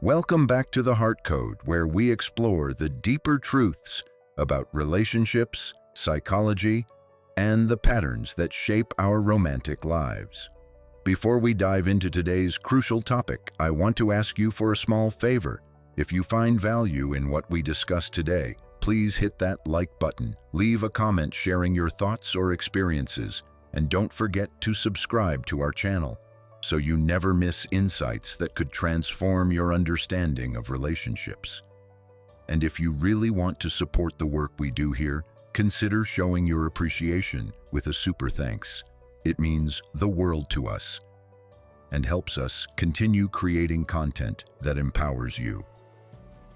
Welcome back to the Heart Code, where we explore the deeper truths about relationships, psychology, and the patterns that shape our romantic lives. Before we dive into today's crucial topic, I want to ask you for a small favor. If you find value in what we discussed today, please hit that like button, leave a comment sharing your thoughts or experiences, and don't forget to subscribe to our channel so you never miss insights that could transform your understanding of relationships. And if you really want to support the work we do here, consider showing your appreciation with a super thanks. It means the world to us and helps us continue creating content that empowers you.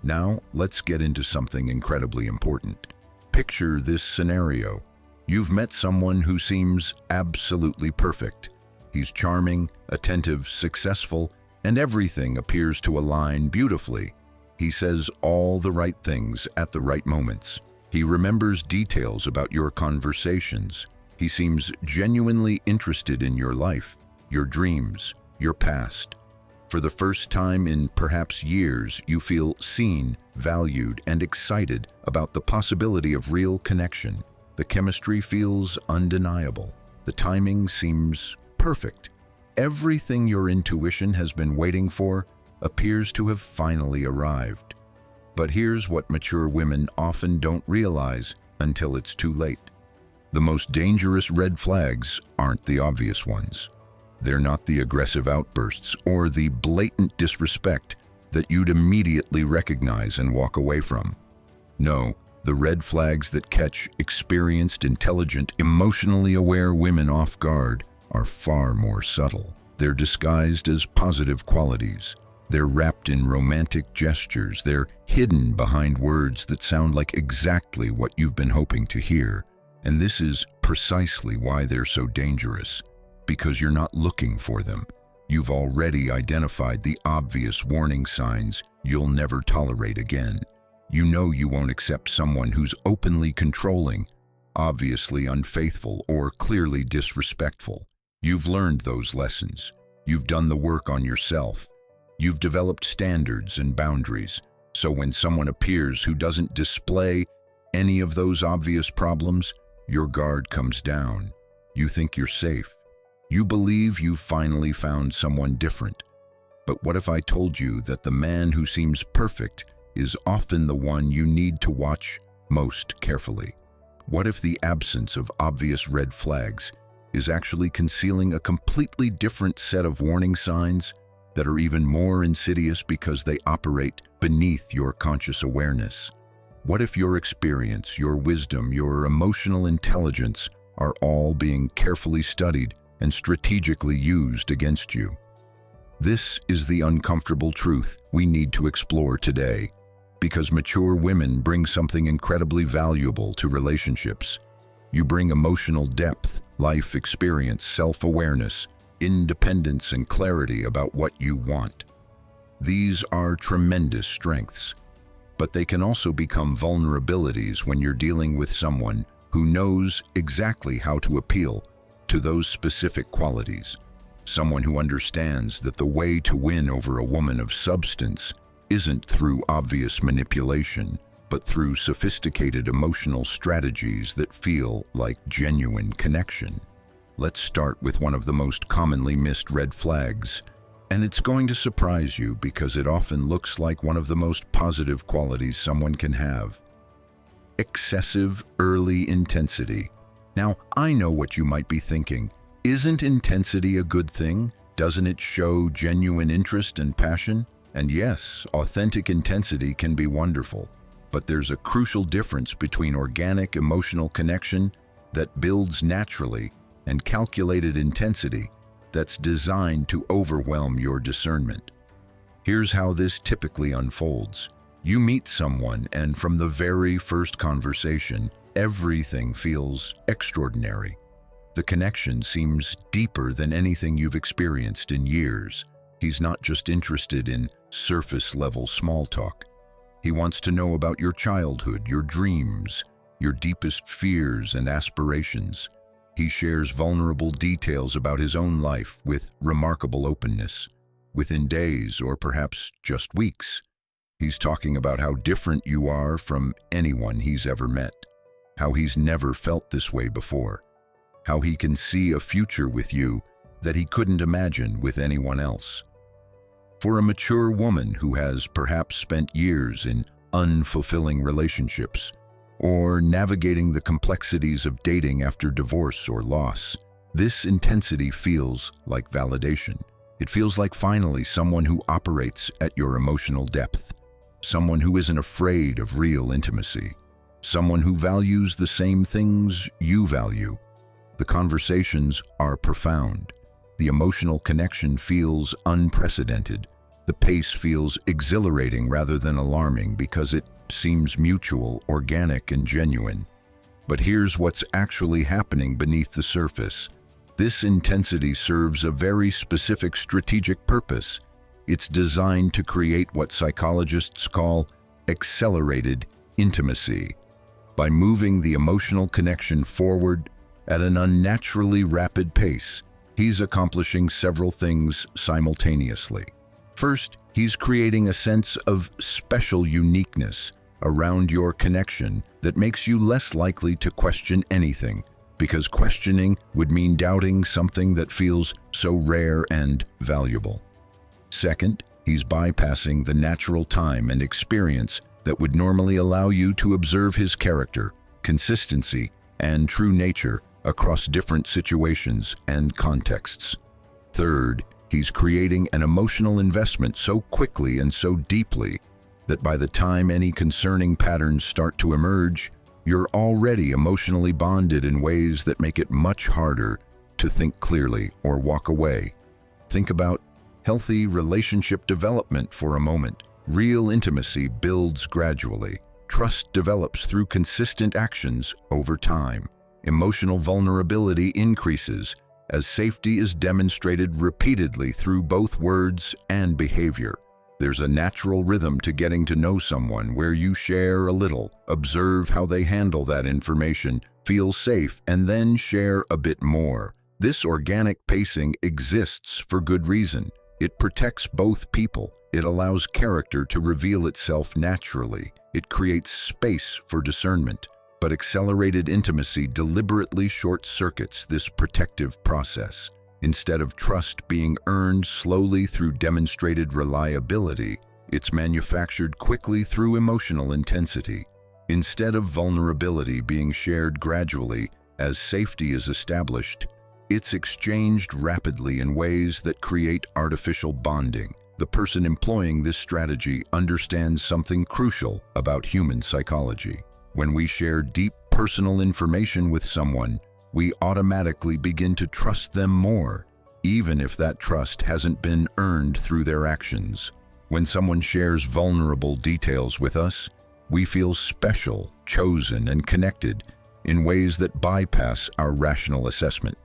Now, let's get into something incredibly important. Picture this scenario. You've met someone who seems absolutely perfect. He's charming, attentive, successful, and everything appears to align beautifully. He says all the right things at the right moments. He remembers details about your conversations. He seems genuinely interested in your life, your dreams, your past. For the first time in perhaps years, you feel seen, valued, and excited about the possibility of real connection. The chemistry feels undeniable. The timing seems perfect. Everything your intuition has been waiting for appears to have finally arrived. But here's what mature women often don't realize until it's too late. The most dangerous red flags aren't the obvious ones. They're not the aggressive outbursts or the blatant disrespect that you'd immediately recognize and walk away from. No, the red flags that catch experienced, intelligent, emotionally aware women off guard are far more subtle. They're disguised as positive qualities. They're wrapped in romantic gestures. They're hidden behind words that sound like exactly what you've been hoping to hear. And this is precisely why they're so dangerous. Because you're not looking for them. You've already identified the obvious warning signs you'll never tolerate again. You know you won't accept someone who's openly controlling, obviously unfaithful, or clearly disrespectful. You've learned those lessons. You've done the work on yourself. You've developed standards and boundaries. So when someone appears who doesn't display any of those obvious problems, your guard comes down. You think you're safe. You believe you've finally found someone different. But what if I told you that the man who seems perfect is often the one you need to watch most carefully? What if the absence of obvious red flags is actually concealing a completely different set of warning signs that are even more insidious because they operate beneath your conscious awareness? What if your experience, your wisdom, your emotional intelligence are all being carefully studied and strategically used against you? This is the uncomfortable truth we need to explore today, because mature women bring something incredibly valuable to relationships. You bring emotional depth, life experience, self-awareness, independence, and clarity about what you want. These are tremendous strengths, but they can also become vulnerabilities when you're dealing with someone who knows exactly how to appeal to those specific qualities. Someone who understands that the way to win over a woman of substance isn't through obvious manipulation, but through sophisticated emotional strategies that feel like genuine connection. Let's start with one of the most commonly missed red flags, and it's going to surprise you because it often looks like one of the most positive qualities someone can have. Excessive early intensity. Now, I know what you might be thinking. Isn't intensity a good thing? Doesn't it show genuine interest and passion? And yes, authentic intensity can be wonderful. But there's a crucial difference between organic emotional connection that builds naturally and calculated intensity that's designed to overwhelm your discernment. Here's how this typically unfolds. You meet someone, and from the very first conversation, everything feels extraordinary. The connection seems deeper than anything you've experienced in years. He's not just interested in surface-level small talk. He wants to know about your childhood, your dreams, your deepest fears and aspirations. He shares vulnerable details about his own life with remarkable openness. within days or perhaps just weeks. He's talking about how different you are from anyone he's ever met, how he's never felt this way before, how he can see a future with you that he couldn't imagine with anyone else. For a mature woman who has perhaps spent years in unfulfilling relationships or navigating the complexities of dating after divorce or loss, this intensity feels like validation. It feels like finally someone who operates at your emotional depth, someone who isn't afraid of real intimacy, someone who values the same things you value. The conversations are profound. The emotional connection feels unprecedented. The pace feels exhilarating rather than alarming because it seems mutual, organic, and genuine. But here's what's actually happening beneath the surface. This intensity serves a very specific strategic purpose. It's designed to create what psychologists call accelerated intimacy. By moving the emotional connection forward at an unnaturally rapid pace, he's accomplishing several things simultaneously. First, he's creating a sense of special uniqueness around your connection that makes you less likely to question anything, because questioning would mean doubting something that feels so rare and valuable. Second, he's bypassing the natural time and experience that would normally allow you to observe his character, consistency, and true nature across different situations and contexts. Third, he's creating an emotional investment so quickly and so deeply that by the time any concerning patterns start to emerge, you're already emotionally bonded in ways that make it much harder to think clearly or walk away. Think about healthy relationship development for a moment. Real intimacy builds gradually. Trust develops through consistent actions over time. Emotional vulnerability increases as safety is demonstrated repeatedly through both words and behavior. There's a natural rhythm to getting to know someone where you share a little, observe how they handle that information, feel safe, and then share a bit more. This organic pacing exists for good reason. It protects both people. It allows character to reveal itself naturally. It creates space for discernment. But accelerated intimacy deliberately short-circuits this protective process. Instead of trust being earned slowly through demonstrated reliability, it's manufactured quickly through emotional intensity. Instead of vulnerability being shared gradually as safety is established, it's exchanged rapidly in ways that create artificial bonding. The person employing this strategy understands something crucial about human psychology. When we share deep personal information with someone, we automatically begin to trust them more, even if that trust hasn't been earned through their actions. When someone shares vulnerable details with us, we feel special, chosen, and connected in ways that bypass our rational assessment.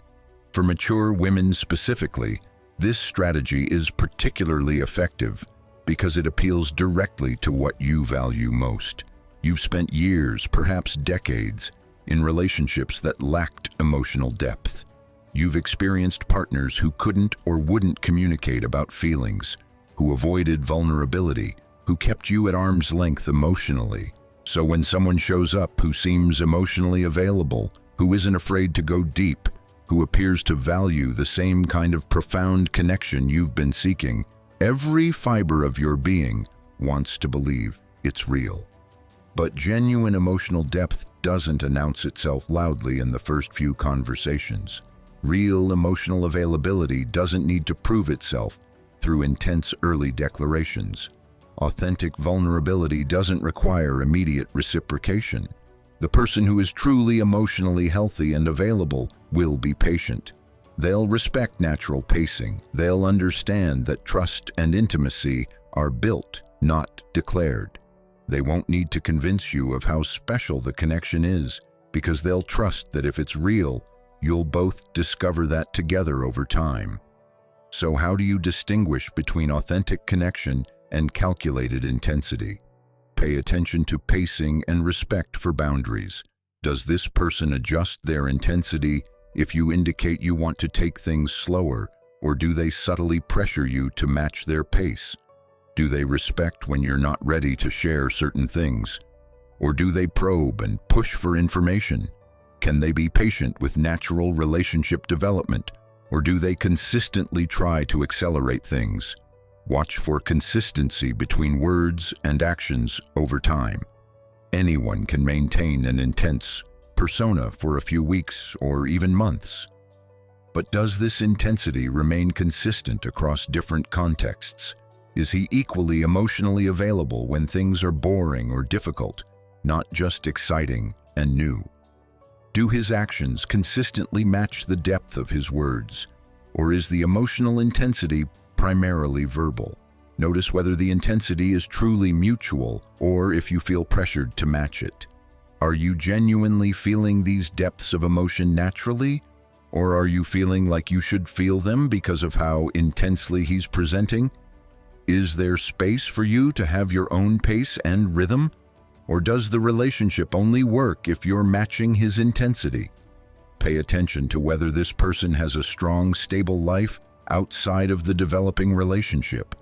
For mature women specifically, this strategy is particularly effective because it appeals directly to what you value most. You've spent years, perhaps decades, in relationships that lacked emotional depth. You've experienced partners who couldn't or wouldn't communicate about feelings, who avoided vulnerability, who kept you at arm's length emotionally. So when someone shows up who seems emotionally available, who isn't afraid to go deep, who appears to value the same kind of profound connection you've been seeking, every fiber of your being wants to believe it's real. But genuine emotional depth doesn't announce itself loudly in the first few conversations. Real emotional availability doesn't need to prove itself through intense early declarations. Authentic vulnerability doesn't require immediate reciprocation. The person who is truly emotionally healthy and available will be patient. They'll respect natural pacing. They'll understand that trust and intimacy are built, not declared. They won't need to convince you of how special the connection is, because they'll trust that if it's real, you'll both discover that together over time. So how do you distinguish between authentic connection and calculated intensity? Pay attention to pacing and respect for boundaries. Does this person adjust their intensity if you indicate you want to take things slower, Or do they subtly pressure you to match their pace? Do they respect when you're not ready to share certain things? Or do they probe and push for information? Can they be patient with natural relationship development? Or do they consistently try to accelerate things? Watch for consistency between words and actions over time. Anyone can maintain an intense persona for a few weeks or even months. But does this intensity remain consistent across different contexts? Is he equally emotionally available when things are boring or difficult, not just exciting and new? Do his actions consistently match the depth of his words? Or is the emotional intensity primarily verbal? Notice whether the intensity is truly mutual or if you feel pressured to match it. Are you genuinely feeling these depths of emotion naturally? Or are you feeling like you should feel them because of how intensely he's presenting? Is there space for you to have your own pace and rhythm? Or does the relationship only work if you're matching his intensity? Pay attention to whether this person has a strong, stable life outside of the developing relationship.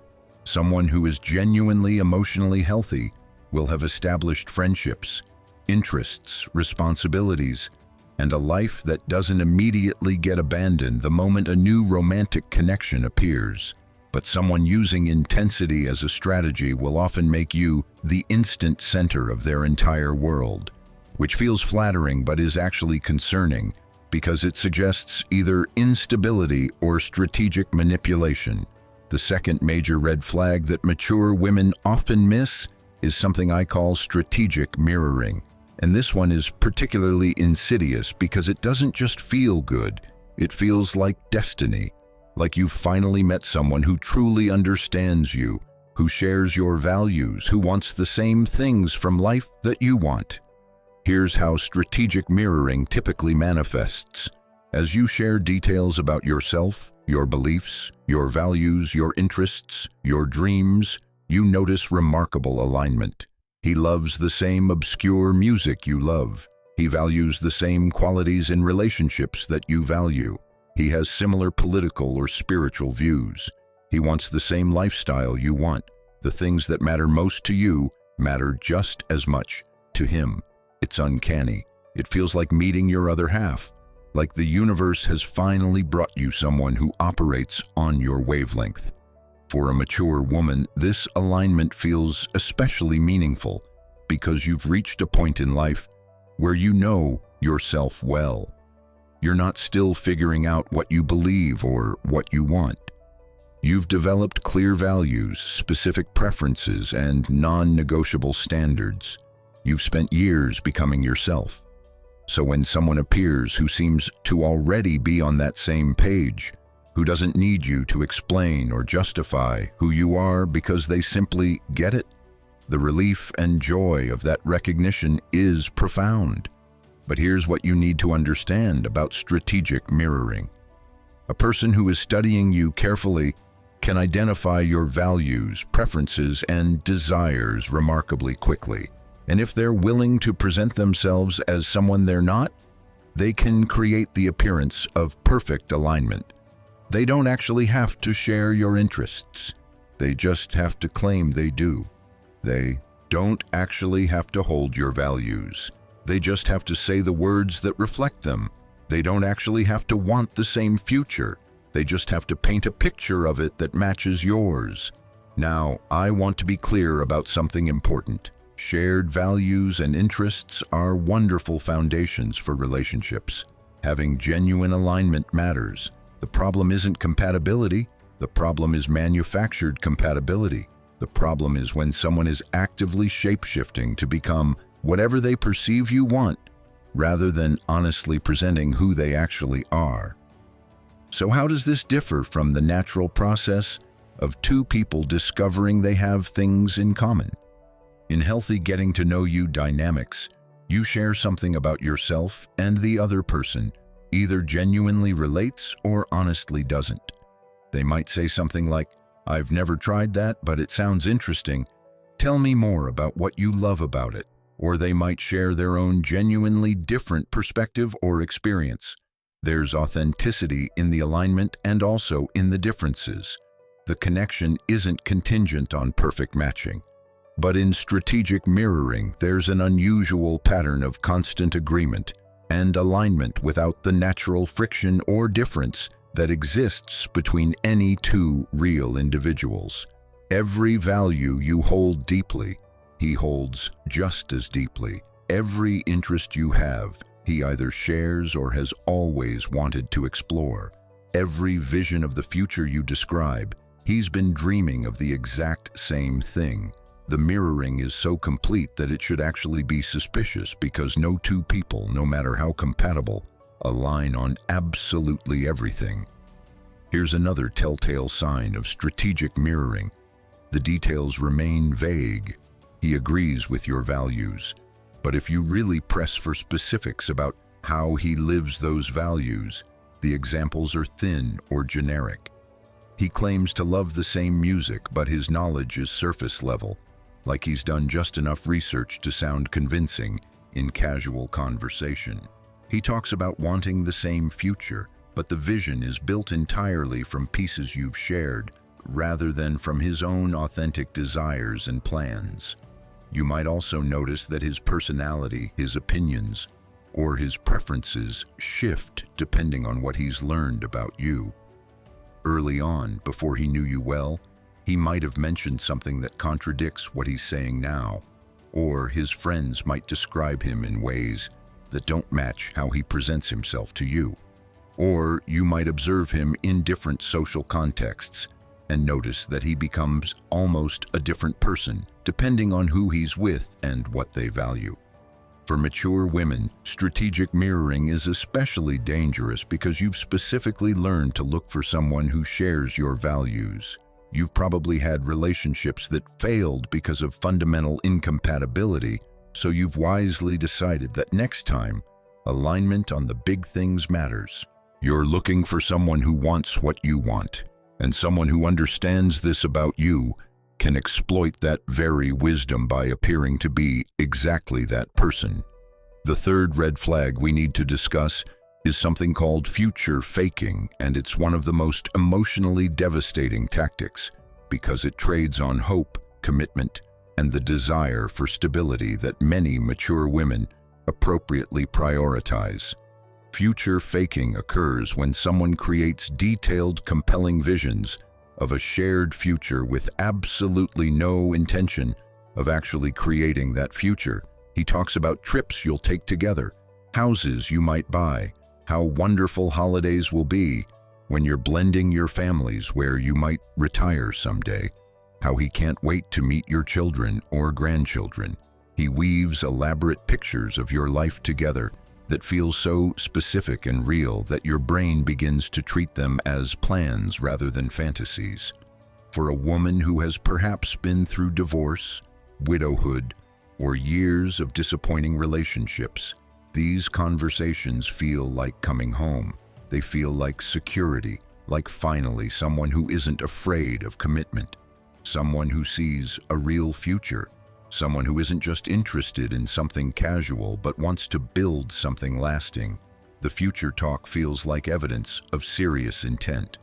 Someone who is genuinely emotionally healthy will have established friendships, interests, responsibilities, and a life that doesn't immediately get abandoned the moment a new romantic connection appears. But someone using intensity as a strategy will often make you the instant center of their entire world, which feels flattering but is actually concerning because it suggests either instability or strategic manipulation. The second major red flag that mature women often miss is something I call strategic mirroring. And this one is particularly insidious because it doesn't just feel good, it feels like destiny. Like you've finally met someone who truly understands you, who shares your values, who wants the same things from life that you want. Here's how strategic mirroring typically manifests. As you share details about yourself, your beliefs, your values, your interests, your dreams, you notice remarkable alignment. He loves the same obscure music you love. He values the same qualities in relationships that you value. He has similar political or spiritual views. He wants the same lifestyle you want. The things that matter most to you matter just as much to him. It's uncanny. It feels like meeting your other half, like the universe has finally brought you someone who operates on your wavelength. For a mature woman, this alignment feels especially meaningful because you've reached a point in life where you know yourself well. You're not still figuring out what you believe or what you want. You've developed clear values, specific preferences, and non-negotiable standards. You've spent years becoming yourself. So when someone appears who seems to already be on that same page, who doesn't need you to explain or justify who you are because they simply get it, the relief and joy of that recognition is profound. But here's what you need to understand about strategic mirroring. A person who is studying you carefully can identify your values, preferences, and desires remarkably quickly. And if they're willing to present themselves as someone they're not, they can create the appearance of perfect alignment. They don't actually have to share your interests. They just have to claim they do. They don't actually have to hold your values. They just have to say the words that reflect them. They don't actually have to want the same future. They just have to paint a picture of it that matches yours. Now, I want to be clear about something important. Shared values and interests are wonderful foundations for relationships. Having genuine alignment matters. The problem isn't compatibility. The problem is manufactured compatibility. The problem is when someone is actively shape-shifting to become whatever they perceive you want, rather than honestly presenting who they actually are. So how does this differ from the natural process of two people discovering they have things in common? In healthy getting-to-know-you dynamics, you share something about yourself and the other person either genuinely relates or honestly doesn't. They might say something like, "I've never tried that, but it sounds interesting. Tell me more about what you love about it." Or they might share their own genuinely different perspective or experience. There's authenticity in the alignment and also in the differences. The connection isn't contingent on perfect matching. But in strategic mirroring, there's an unusual pattern of constant agreement and alignment without the natural friction or difference that exists between any two real individuals. Every value you hold deeply, he holds just as deeply. Every interest you have, he either shares or has always wanted to explore. Every vision of the future you describe, he's been dreaming of the exact same thing. The mirroring is so complete that it should actually be suspicious because no two people, no matter how compatible, align on absolutely everything. Here's another telltale sign of strategic mirroring. The details remain vague. He agrees with your values, but if you really press for specifics about how he lives those values, the examples are thin or generic. He claims to love the same music, but his knowledge is surface level, like he's done just enough research to sound convincing in casual conversation. He talks about wanting the same future, but the vision is built entirely from pieces you've shared, rather than from his own authentic desires and plans. You might also notice that his personality, his opinions, or his preferences shift depending on what he's learned about you. Early on, before he knew you well, he might have mentioned something that contradicts what he's saying now, or his friends might describe him in ways that don't match how he presents himself to you. Or you might observe him in different social contexts and notice that he becomes almost a different person, depending on who he's with and what they value. For mature women, strategic mirroring is especially dangerous because you've specifically learned to look for someone who shares your values. You've probably had relationships that failed because of fundamental incompatibility, so you've wisely decided that next time, alignment on the big things matters. You're looking for someone who wants what you want, and someone who understands this about you can exploit that very wisdom by appearing to be exactly that person. The third red flag we need to discuss is something called future faking, and it's one of the most emotionally devastating tactics because it trades on hope, commitment, and the desire for stability that many mature women appropriately prioritize. Future faking occurs when someone creates detailed, compelling visions of a shared future with absolutely no intention of actually creating that future. He talks about trips you'll take together, houses you might buy, how wonderful holidays will be when you're blending your families, where you might retire someday, how he can't wait to meet your children or grandchildren. He weaves elaborate pictures of your life together that feel so specific and real that your brain begins to treat them as plans rather than fantasies. For a woman who has perhaps been through divorce, widowhood, or years of disappointing relationships, these conversations feel like coming home. They feel like security, like finally someone who isn't afraid of commitment, someone who sees a real future, someone who isn't just interested in something casual but wants to build something lasting. The future talk feels like evidence of serious intent.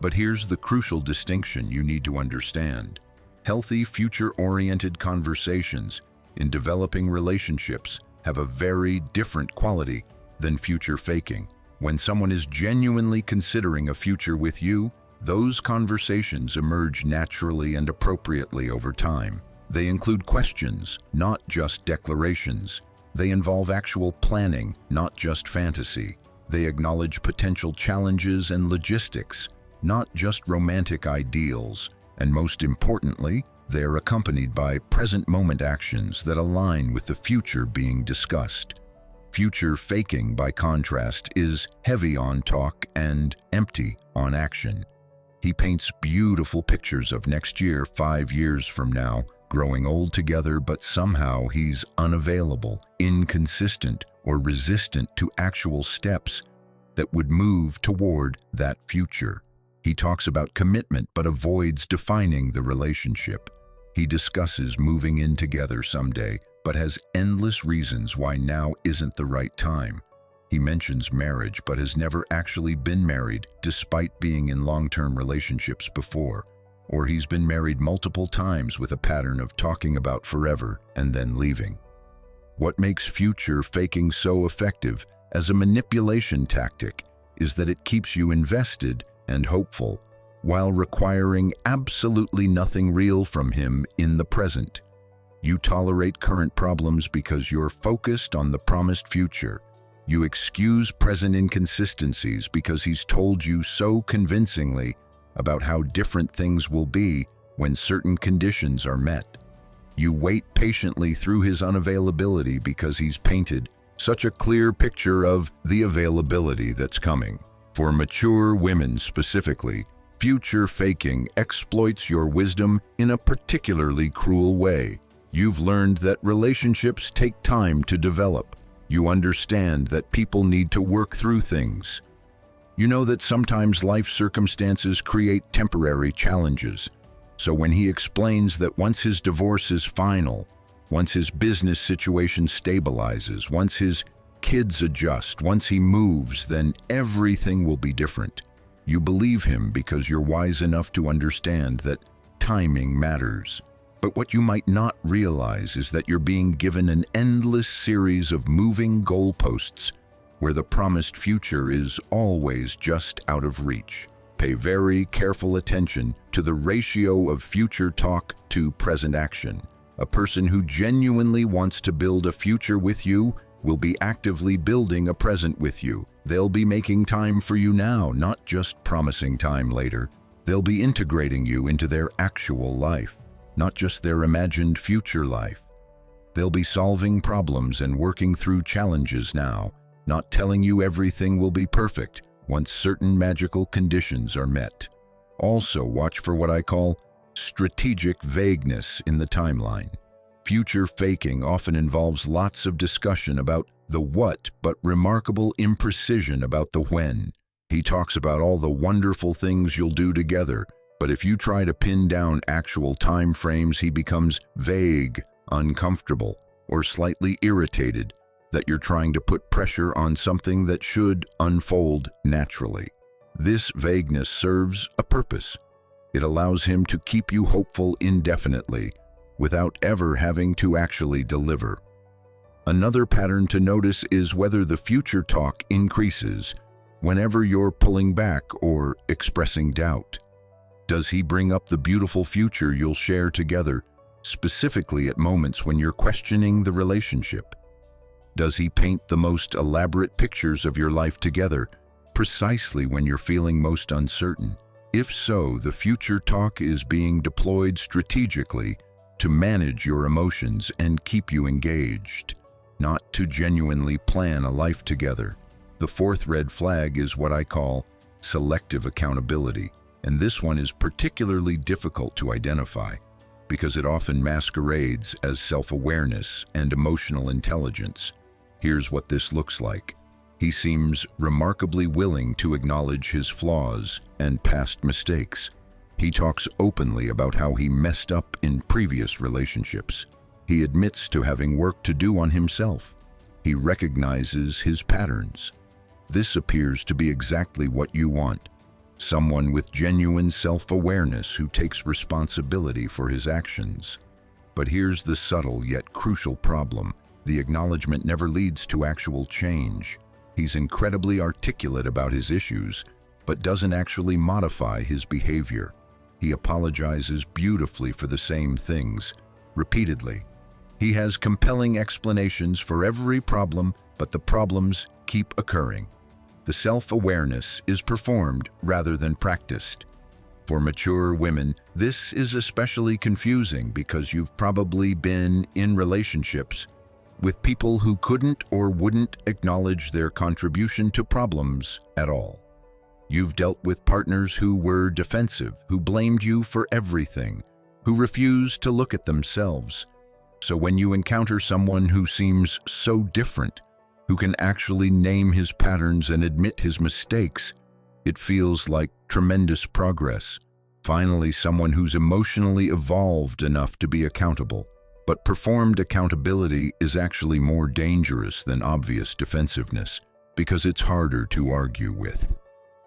But here's the crucial distinction you need to understand. Healthy, future-oriented conversations in developing relationships have a very different quality than future faking. When someone is genuinely considering a future with you, those conversations emerge naturally and appropriately over time. They include questions, not just declarations. They involve actual planning, not just fantasy. They acknowledge potential challenges and logistics, not just romantic ideals. And most importantly, they are accompanied by present moment actions that align with the future being discussed. Future faking, by contrast, is heavy on talk and empty on action. He paints beautiful pictures of next year, 5 years from now, growing old together, but somehow he's unavailable, inconsistent, or resistant to actual steps that would move toward that future. He talks about commitment but avoids defining the relationship. He discusses moving in together someday, but has endless reasons why now isn't the right time. He mentions marriage but has never actually been married despite being in long-term relationships before, or he's been married multiple times with a pattern of talking about forever and then leaving. What makes future faking so effective as a manipulation tactic is that it keeps you invested and hopeful while requiring absolutely nothing real from him in the present. You tolerate current problems because you're focused on the promised future. You excuse present inconsistencies because he's told you so convincingly about how different things will be when certain conditions are met. You wait patiently through his unavailability because he's painted such a clear picture of the availability that's coming. For mature women specifically, future faking exploits your wisdom in a particularly cruel way. You've learned that relationships take time to develop. You understand that people need to work through things. You know that sometimes life circumstances create temporary challenges. So when he explains that once his divorce is final, once his business situation stabilizes, once his kids adjust, once he moves, then everything will be different. You believe him because you're wise enough to understand that timing matters. But what you might not realize is that you're being given an endless series of moving goalposts where the promised future is always just out of reach. Pay very careful attention to the ratio of future talk to present action. A person who genuinely wants to build a future with you will be actively building a present with you. They'll be making time for you now, not just promising time later. They'll be integrating you into their actual life, not just their imagined future life. They'll be solving problems and working through challenges now, not telling you everything will be perfect once certain magical conditions are met. Also, watch for what I call strategic vagueness in the timeline. Future faking often involves lots of discussion about the what, but remarkable imprecision about the when. He talks about all the wonderful things you'll do together, but if you try to pin down actual time frames, he becomes vague, uncomfortable, or slightly irritated that you're trying to put pressure on something that should unfold naturally. This vagueness serves a purpose. It allows him to keep you hopeful indefinitely, without ever having to actually deliver. Another pattern to notice is whether the future talk increases whenever you're pulling back or expressing doubt. Does he bring up the beautiful future you'll share together, specifically at moments when you're questioning the relationship? Does he paint the most elaborate pictures of your life together, precisely when you're feeling most uncertain? If so, the future talk is being deployed strategically to manage your emotions and keep you engaged, not to genuinely plan a life together. The fourth red flag is what I call selective accountability, and this one is particularly difficult to identify because it often masquerades as self-awareness and emotional intelligence. Here's what this looks like. He seems remarkably willing to acknowledge his flaws and past mistakes. He talks openly about how he messed up in previous relationships. He admits to having work to do on himself. He recognizes his patterns. This appears to be exactly what you want. Someone with genuine self-awareness who takes responsibility for his actions. But here's the subtle yet crucial problem. The acknowledgement never leads to actual change. He's incredibly articulate about his issues, but doesn't actually modify his behavior. He apologizes beautifully for the same things, repeatedly. He has compelling explanations for every problem, but the problems keep occurring. The self-awareness is performed rather than practiced. For mature women, this is especially confusing because you've probably been in relationships with people who couldn't or wouldn't acknowledge their contribution to problems at all. You've dealt with partners who were defensive, who blamed you for everything, who refused to look at themselves. So when you encounter someone who seems so different, who can actually name his patterns and admit his mistakes, it feels like tremendous progress. Finally, someone who's emotionally evolved enough to be accountable. But performed accountability is actually more dangerous than obvious defensiveness, because it's harder to argue with.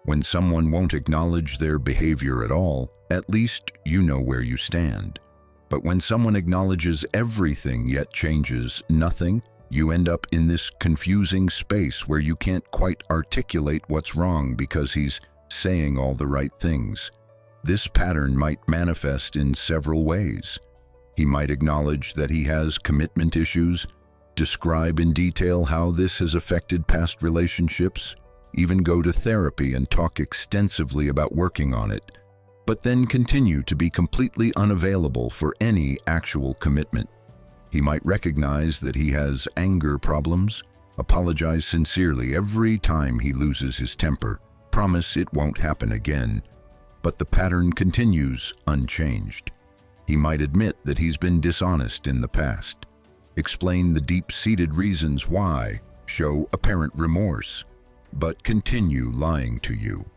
When someone won't acknowledge their behavior at all, at least you know where you stand. But when someone acknowledges everything yet changes nothing, you end up in this confusing space where you can't quite articulate what's wrong because he's saying all the right things. This pattern might manifest in several ways. He might acknowledge that he has commitment issues, describe in detail how this has affected past relationships, even go to therapy and talk extensively about working on it, but then continue to be completely unavailable for any actual commitment. He might recognize that he has anger problems, apologize sincerely every time he loses his temper, promise it won't happen again, but the pattern continues unchanged. He might admit that he's been dishonest in the past, explain the deep-seated reasons why, show apparent remorse, but continue lying to you.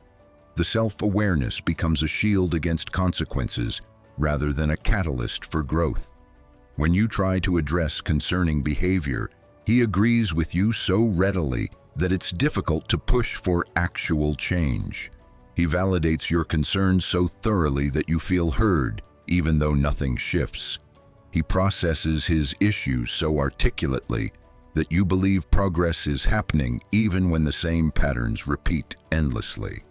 The self-awareness becomes a shield against consequences rather than a catalyst for growth. When you try to address concerning behavior, he agrees with you so readily that it's difficult to push for actual change. He validates your concerns so thoroughly that you feel heard, even though nothing shifts. He processes his issues so articulately that you believe progress is happening even when the same patterns repeat endlessly.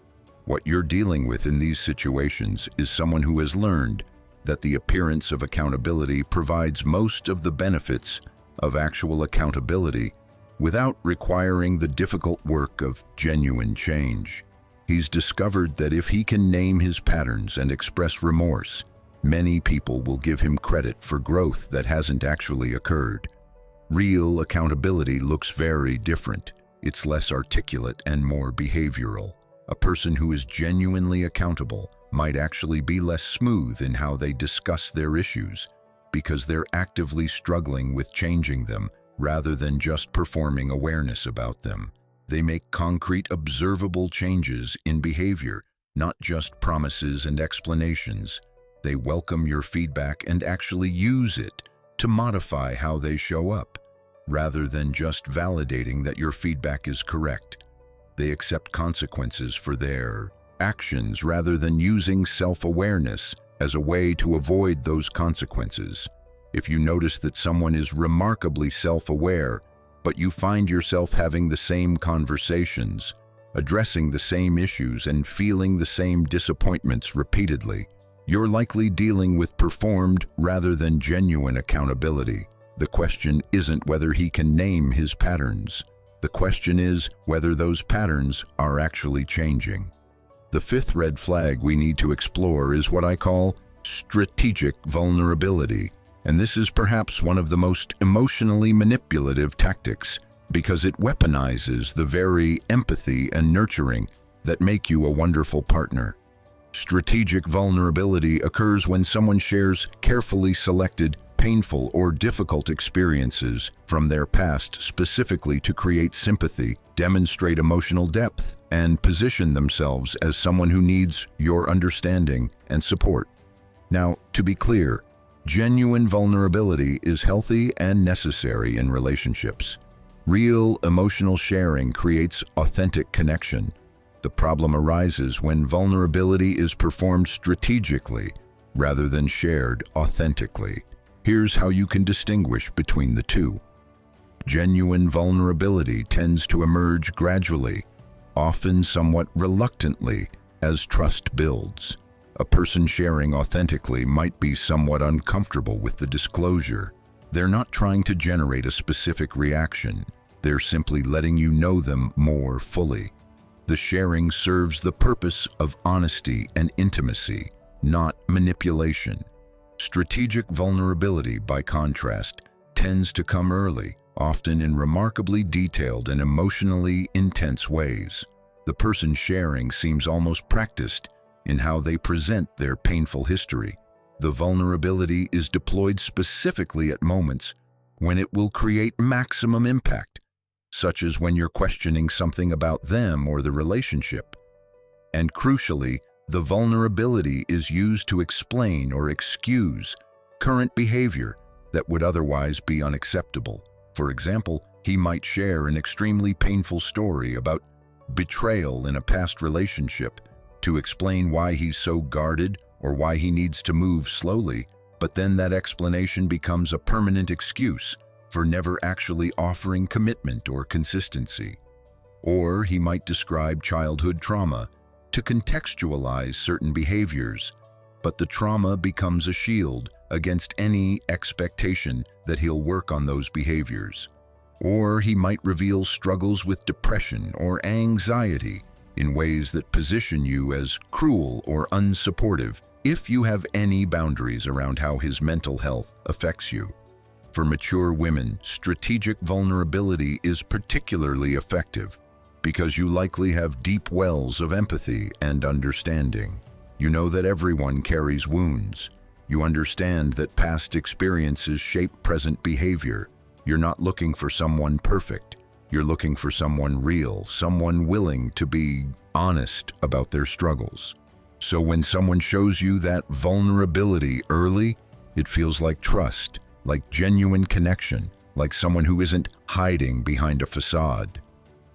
What you're dealing with in these situations is someone who has learned that the appearance of accountability provides most of the benefits of actual accountability without requiring the difficult work of genuine change. He's discovered that if he can name his patterns and express remorse, many people will give him credit for growth that hasn't actually occurred. Real accountability looks very different. It's less articulate and more behavioral. A person who is genuinely accountable might actually be less smooth in how they discuss their issues because they're actively struggling with changing them rather than just performing awareness about them. They make concrete, observable changes in behavior, not just promises and explanations. They welcome your feedback and actually use it to modify how they show up, rather than just validating that your feedback is correct. They accept consequences for their actions rather than using self-awareness as a way to avoid those consequences. If you notice that someone is remarkably self-aware, but you find yourself having the same conversations, addressing the same issues, and feeling the same disappointments repeatedly, you're likely dealing with performed rather than genuine accountability. The question isn't whether he can name his patterns. The question is whether those patterns are actually changing. The fifth red flag we need to explore is what I call strategic vulnerability, and this is perhaps one of the most emotionally manipulative tactics because it weaponizes the very empathy and nurturing that make you a wonderful partner. Strategic vulnerability occurs when someone shares carefully selected, painful or difficult experiences from their past specifically to create sympathy, demonstrate emotional depth, and position themselves as someone who needs your understanding and support. Now, to be clear, genuine vulnerability is healthy and necessary in relationships. Real emotional sharing creates authentic connection. The problem arises when vulnerability is performed strategically rather than shared authentically. Here's how you can distinguish between the two. Genuine vulnerability tends to emerge gradually, often somewhat reluctantly, as trust builds. A person sharing authentically might be somewhat uncomfortable with the disclosure. They're not trying to generate a specific reaction. They're simply letting you know them more fully. The sharing serves the purpose of honesty and intimacy, not manipulation. Strategic vulnerability, by contrast, tends to come early, often in remarkably detailed and emotionally intense ways. The person sharing seems almost practiced in how they present their painful history. The vulnerability is deployed specifically at moments when it will create maximum impact, such as when you're questioning something about them or the relationship. And crucially, the vulnerability is used to explain or excuse current behavior that would otherwise be unacceptable. For example, He might share an extremely painful story about betrayal in a past relationship to explain why he's so guarded or why he needs to move slowly, but then that explanation becomes a permanent excuse for never actually offering commitment or consistency. Or he might describe childhood trauma to contextualize certain behaviors, but the trauma becomes a shield against any expectation that he'll work on those behaviors. Or he might reveal struggles with depression or anxiety in ways that position you as cruel or unsupportive if you have any boundaries around how his mental health affects you. For mature women, strategic vulnerability is particularly effective because you likely have deep wells of empathy and understanding. You know that everyone carries wounds. You understand that past experiences shape present behavior. You're not looking for someone perfect. You're looking for someone real, someone willing to be honest about their struggles. So when someone shows you that vulnerability early, it feels like trust, like genuine connection, like someone who isn't hiding behind a facade.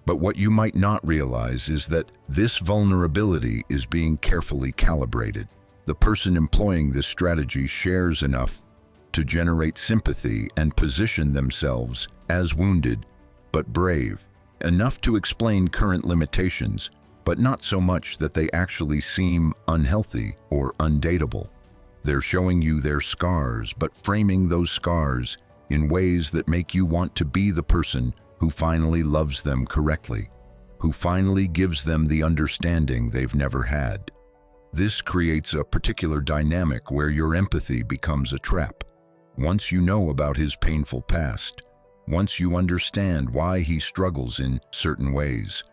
But what you might not realize is that this vulnerability is being carefully calibrated. The person employing this strategy shares enough to generate sympathy and position themselves as wounded but brave, enough to explain current limitations, but not so much that they actually seem unhealthy or undateable. They're showing you their scars, but framing those scars in ways that make you want to be the person who finally loves them correctly, who finally gives them the understanding they've never had. This creates a particular dynamic where your empathy becomes a trap. Once you know about his painful past, once you understand why he struggles in certain ways,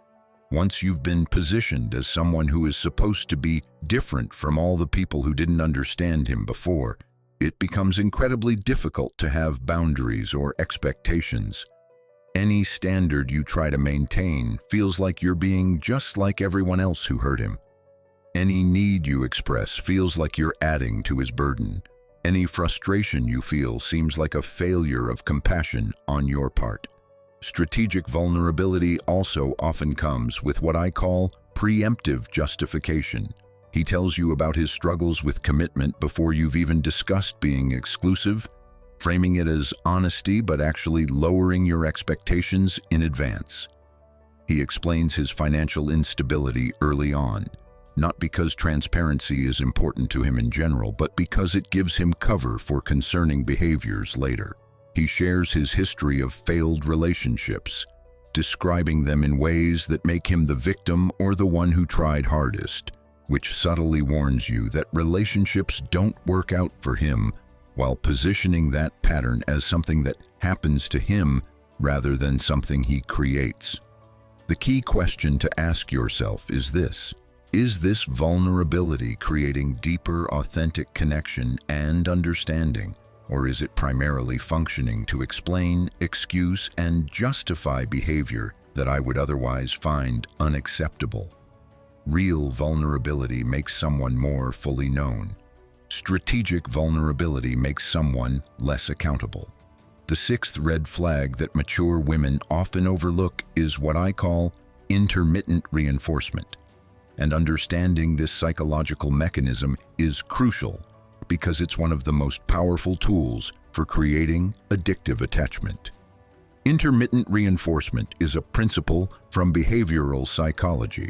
once you've been positioned as someone who is supposed to be different from all the people who didn't understand him before, it becomes incredibly difficult to have boundaries or expectations. Any standard you try to maintain feels like you're being just like everyone else who hurt him. Any need you express feels like you're adding to his burden. Any frustration you feel seems like a failure of compassion on your part. Strategic vulnerability also often comes with what I call preemptive justification. He tells you about his struggles with commitment before you've even discussed being exclusive, framing it as honesty but actually lowering your expectations in advance. He explains his financial instability early on, not because transparency is important to him in general, but because it gives him cover for concerning behaviors later. He shares his history of failed relationships, describing them in ways that make him the victim or the one who tried hardest, which subtly warns you that relationships don't work out for him, while positioning that pattern as something that happens to him rather than something he creates. The key question to ask yourself is this: is this vulnerability creating deeper, authentic connection and understanding, or is it primarily functioning to explain, excuse, and justify behavior that I would otherwise find unacceptable? Real vulnerability makes someone more fully known. Strategic vulnerability makes someone less accountable. The sixth red flag that mature women often overlook is what I call intermittent reinforcement. And understanding this psychological mechanism is crucial because it's one of the most powerful tools for creating addictive attachment. Intermittent reinforcement is a principle from behavioral psychology.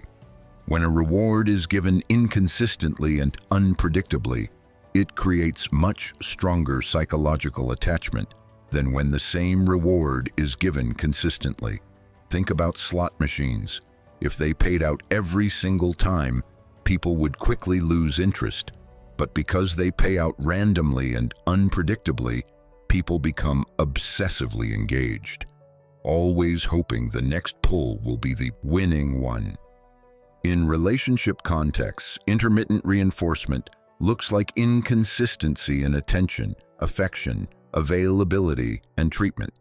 When a reward is given inconsistently and unpredictably, it creates much stronger psychological attachment than when the same reward is given consistently. Think about slot machines. If they paid out every single time, people would quickly lose interest. But because they pay out randomly and unpredictably, people become obsessively engaged, always hoping the next pull will be the winning one. In relationship contexts, intermittent reinforcement looks like inconsistency in attention, affection, availability, and treatment.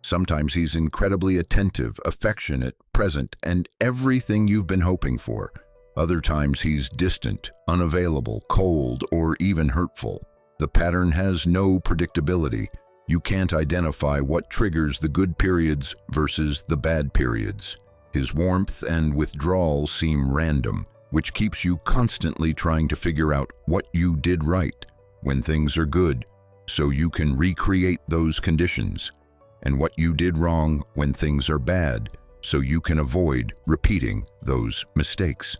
Sometimes he's incredibly attentive, affectionate, present, and everything you've been hoping for. Other times he's distant, unavailable, cold, or even hurtful. The pattern has no predictability. You can't identify what triggers the good periods versus the bad periods. His warmth and withdrawal seem random, which keeps you constantly trying to figure out what you did right when things are good, so you can recreate those conditions, and what you did wrong when things are bad, so you can avoid repeating those mistakes.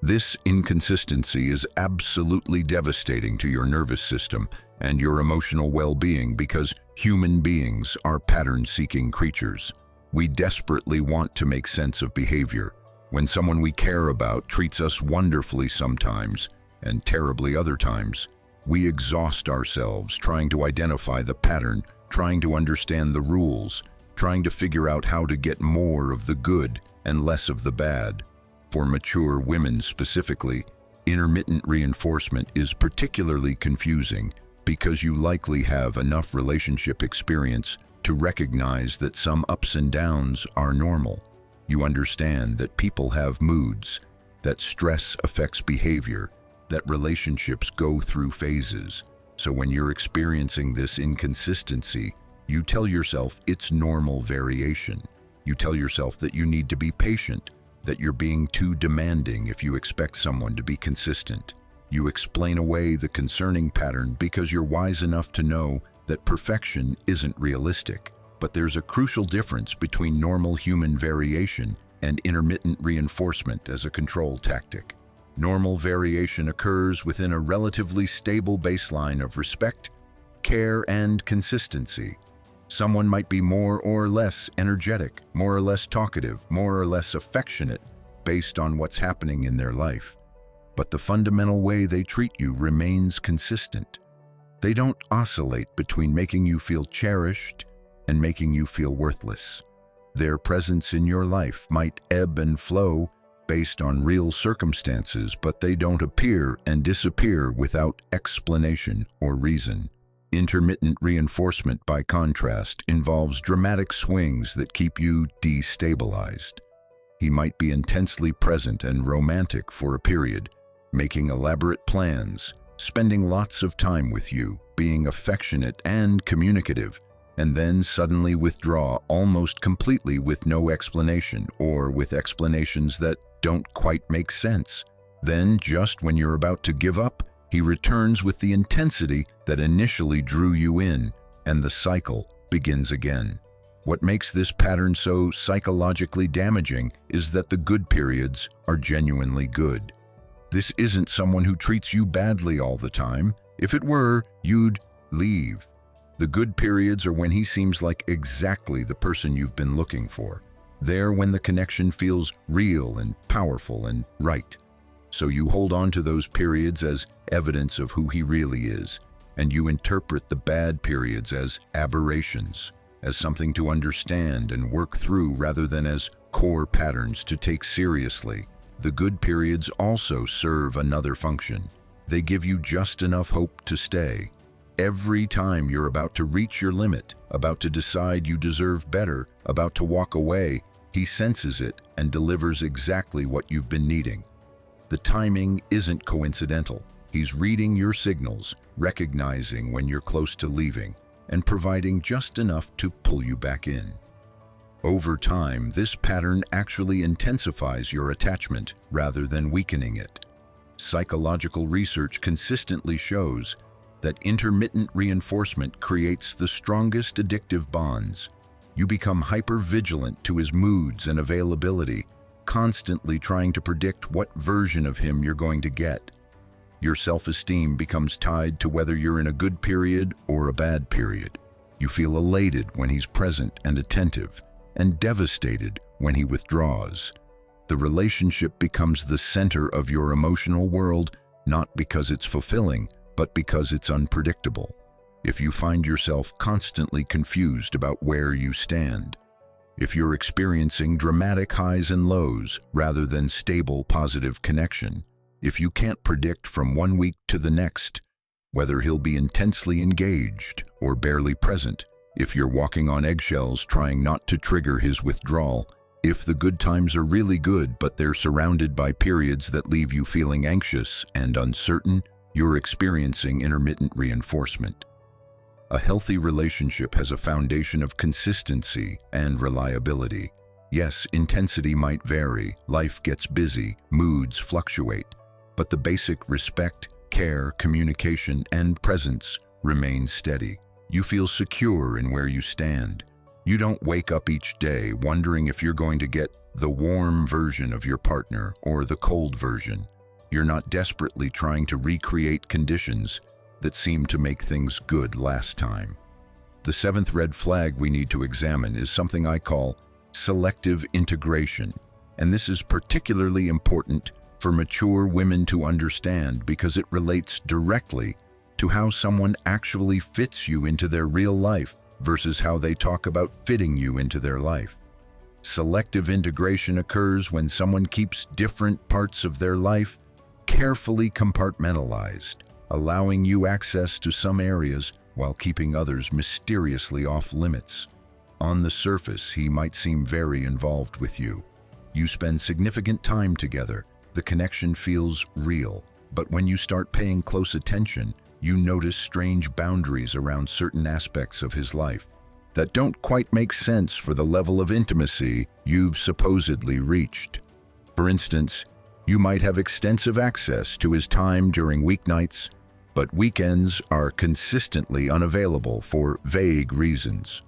This inconsistency is absolutely devastating to your nervous system and your emotional well-being because human beings are pattern-seeking creatures. We desperately want to make sense of behavior. When someone we care about treats us wonderfully sometimes and terribly other times, we exhaust ourselves trying to identify the pattern, trying to understand the rules, trying to figure out how to get more of the good and less of the bad. For mature women specifically, intermittent reinforcement is particularly confusing because you likely have enough relationship experience to recognize that some ups and downs are normal. You understand that people have moods, that stress affects behavior, that relationships go through phases. So when you're experiencing this inconsistency, you tell yourself it's normal variation. You tell yourself that you need to be patient, that you're being too demanding if you expect someone to be consistent. You explain away the concerning pattern because you're wise enough to know that perfection isn't realistic. But there's a crucial difference between normal human variation and intermittent reinforcement as a control tactic. Normal variation occurs within a relatively stable baseline of respect, care, and consistency. Someone might be more or less energetic, more or less talkative, more or less affectionate based on what's happening in their life. But the fundamental way they treat you remains consistent. They don't oscillate between making you feel cherished and making you feel worthless. Their presence in your life might ebb and flow based on real circumstances, but they don't appear and disappear without explanation or reason. Intermittent reinforcement, by contrast, involves dramatic swings that keep you destabilized. He might be intensely present and romantic for a period, making elaborate plans, spending lots of time with you, being affectionate and communicative, and then suddenly withdraw almost completely with no explanation or with explanations that don't quite make sense. Then, just when you're about to give up, he returns with the intensity that initially drew you in, and the cycle begins again. What makes this pattern so psychologically damaging is that the good periods are genuinely good. This isn't someone who treats you badly all the time. If it were, you'd leave. The good periods are when he seems like exactly the person you've been looking for. They're when the connection feels real and powerful and right. So you hold on to those periods as evidence of who he really is, and you interpret the bad periods as aberrations, as something to understand and work through rather than as core patterns to take seriously. The good periods also serve another function. They give you just enough hope to stay. Every time you're about to reach your limit, about to decide you deserve better, about to walk away, he senses it and delivers exactly what you've been needing. The timing isn't coincidental. He's reading your signals, recognizing when you're close to leaving, and providing just enough to pull you back in. Over time, this pattern actually intensifies your attachment rather than weakening it. Psychological research consistently shows that intermittent reinforcement creates the strongest addictive bonds. You become hyper-vigilant to his moods and availability, constantly trying to predict what version of him you're going to get. Your self-esteem becomes tied to whether you're in a good period or a bad period. You feel elated when he's present and attentive, and devastated when he withdraws. The relationship becomes the center of your emotional world, not because it's fulfilling, but because it's unpredictable. If you find yourself constantly confused about where you stand, if you're experiencing dramatic highs and lows rather than stable positive connection, if you can't predict from one week to the next whether he'll be intensely engaged or barely present, if you're walking on eggshells trying not to trigger his withdrawal, if the good times are really good but they're surrounded by periods that leave you feeling anxious and uncertain, you're experiencing intermittent reinforcement. A healthy relationship has a foundation of consistency and reliability. Yes, intensity might vary, life gets busy, moods fluctuate, but the basic respect, care, communication, and presence remain steady. You feel secure in where you stand. You don't wake up each day wondering if you're going to get the warm version of your partner or the cold version. You're not desperately trying to recreate conditions that seemed to make things good last time. The seventh red flag we need to examine is something I call selective integration, and this is particularly important for mature women to understand because it relates directly to how someone actually fits you into their real life versus how they talk about fitting you into their life. Selective integration occurs when someone keeps different parts of their life carefully compartmentalized, allowing you access to some areas while keeping others mysteriously off limits. On the surface, he might seem very involved with you. You spend significant time together. The connection feels real. But when you start paying close attention, you notice strange boundaries around certain aspects of his life that don't quite make sense for the level of intimacy you've supposedly reached. For instance, you might have extensive access to his time during weeknights, but weekends are consistently unavailable for vague reasons.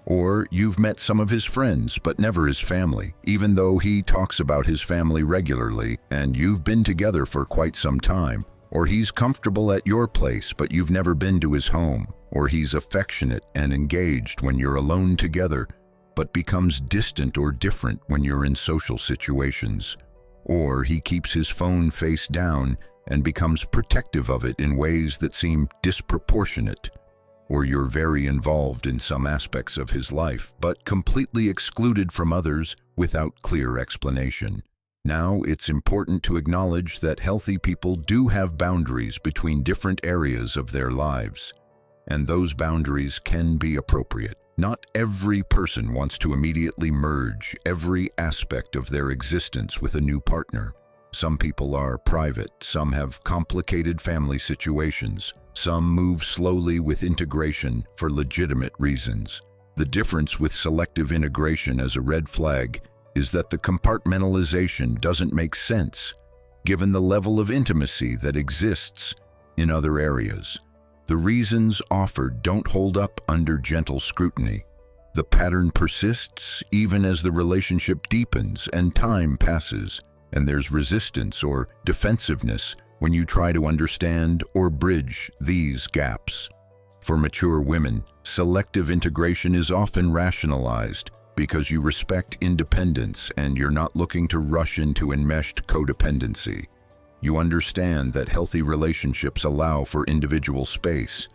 Or you've met some of his friends, but never his family, even though he talks about his family regularly and you've been together for quite some time. Or he's comfortable at your place, but you've never been to his home. Or he's affectionate and engaged when you're alone together, but becomes distant or different when you're in social situations. Or he keeps his phone face down and becomes protective of it in ways that seem disproportionate. Or you're very involved in some aspects of his life, but completely excluded from others without clear explanation. Now, it's important to acknowledge that healthy people do have boundaries between different areas of their lives, and those boundaries can be appropriate. Not every person wants to immediately merge every aspect of their existence with a new partner. Some people are private, some have complicated family situations, some move slowly with integration for legitimate reasons. The difference with selective integration as a red flag is that the compartmentalization doesn't make sense, given the level of intimacy that exists in other areas. The reasons offered don't hold up under gentle scrutiny. The pattern persists even as the relationship deepens and time passes, and there's resistance or defensiveness when you try to understand or bridge these gaps. For mature women, selective integration is often rationalized because you respect independence and you're not looking to rush into enmeshed codependency. You understand that healthy relationships allow for individual space.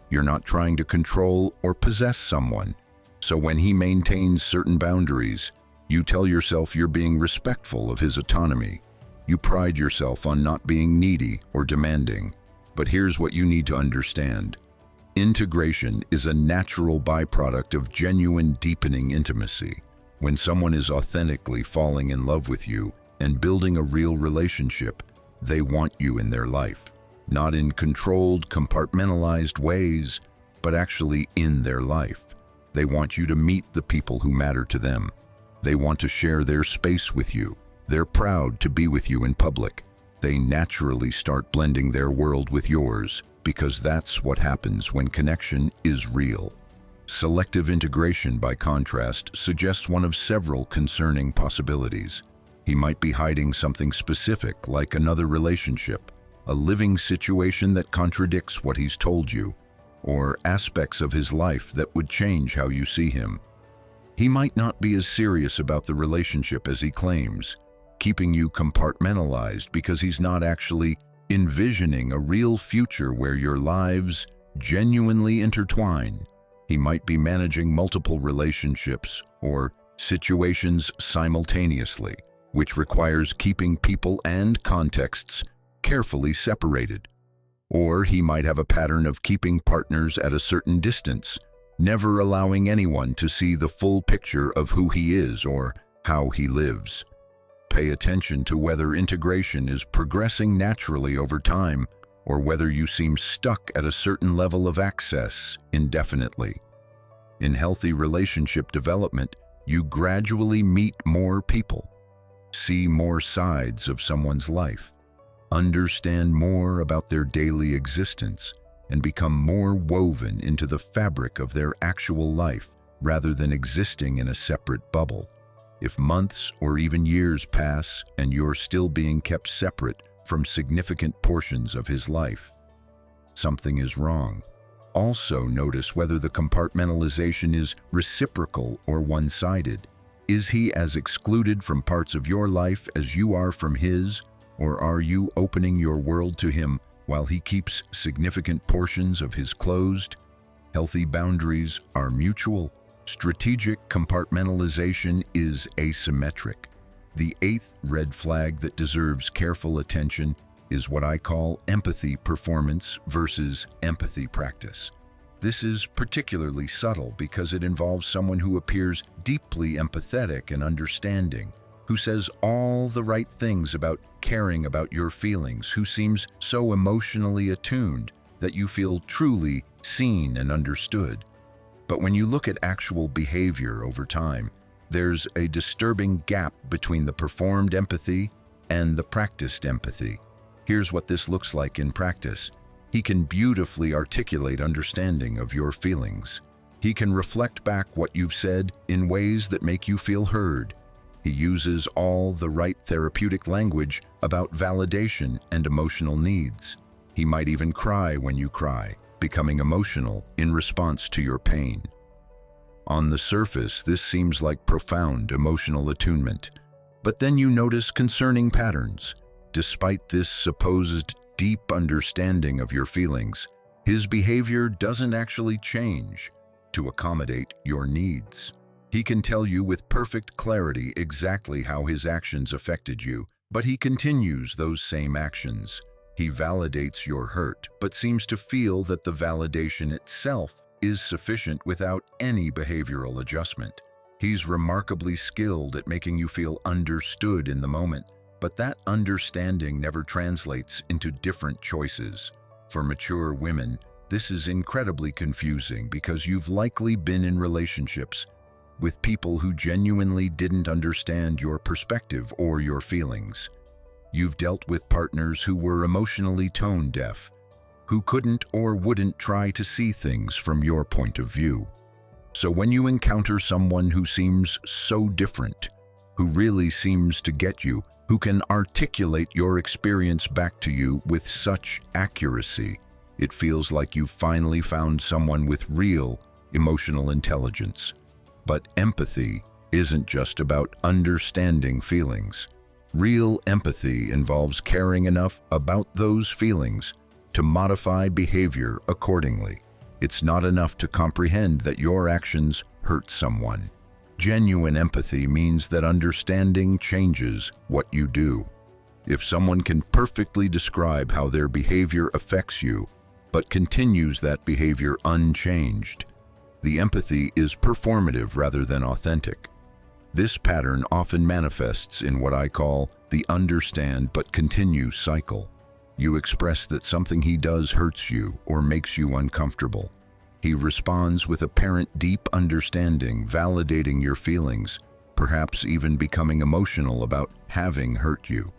You're not trying to control or possess someone. So when he maintains certain boundaries, you tell yourself you're being respectful of his autonomy. You pride yourself on not being needy or demanding. But here's what you need to understand. Integration is a natural byproduct of genuine deepening intimacy. When someone is authentically falling in love with you and building a real relationship, they want you in their life, not in controlled, compartmentalized ways, but actually in their life. They want you to meet the people who matter to them. They want to share their space with you. They're proud to be with you in public. They naturally start blending their world with yours, because that's what happens when connection is real. Selective integration, by contrast, suggests one of several concerning possibilities. He might be hiding something specific, like another relationship, a living situation that contradicts what he's told you, or aspects of his life that would change how you see him. He might not be as serious about the relationship as he claims, keeping you compartmentalized because he's not actually envisioning a real future where your lives genuinely intertwine. He might be managing multiple relationships or situations simultaneously, which requires keeping people and contexts carefully separated. Or he might have a pattern of keeping partners at a certain distance, never allowing anyone to see the full picture of who he is or how he lives. Pay attention to whether integration is progressing naturally over time or whether you seem stuck at a certain level of access indefinitely. In healthy relationship development, you gradually meet more people, see more sides of someone's life, understand more about their daily existence, and become more woven into the fabric of their actual life rather than existing in a separate bubble. If months or even years pass and you're still being kept separate from significant portions of his life, something is wrong. Also notice whether the compartmentalization is reciprocal or one-sided. Is he as excluded from parts of your life as you are from his, or are you opening your world to him while he keeps significant portions of his closed? Healthy boundaries are mutual. Strategic compartmentalization is asymmetric. The eighth red flag that deserves careful attention is what I call empathy performance versus empathy practice. This is particularly subtle because it involves someone who appears deeply empathetic and understanding, who says all the right things about caring about your feelings, who seems so emotionally attuned that you feel truly seen and understood. But when you look at actual behavior over time, there's a disturbing gap between the performed empathy and the practiced empathy. Here's what this looks like in practice. He can beautifully articulate understanding of your feelings. He can reflect back what you've said in ways that make you feel heard. He uses all the right therapeutic language about validation and emotional needs. He might even cry when you cry, becoming emotional in response to your pain. On the surface, this seems like profound emotional attunement, but then you notice concerning patterns. Despite this supposed deep understanding of your feelings, his behavior doesn't actually change to accommodate your needs. He can tell you with perfect clarity exactly how his actions affected you, but he continues those same actions. He validates your hurt, but seems to feel that the validation itself is sufficient without any behavioral adjustment. He's remarkably skilled at making you feel understood in the moment, but that understanding never translates into different choices. For mature women, this is incredibly confusing because you've likely been in relationships with people who genuinely didn't understand your perspective or your feelings. You've dealt with partners who were emotionally tone deaf, who couldn't or wouldn't try to see things from your point of view. So when you encounter someone who seems so different, who really seems to get you, who can articulate your experience back to you with such accuracy, it feels like you've finally found someone with real emotional intelligence. But empathy isn't just about understanding feelings. Real empathy involves caring enough about those feelings to modify behavior accordingly. It's not enough to comprehend that your actions hurt someone. Genuine empathy means that understanding changes what you do. If someone can perfectly describe how their behavior affects you, but continues that behavior unchanged, the empathy is performative rather than authentic. This pattern often manifests in what I call the understand but continue cycle. You express that something he does hurts you or makes you uncomfortable. He responds with apparent deep understanding, validating your feelings, perhaps even becoming emotional about having hurt you.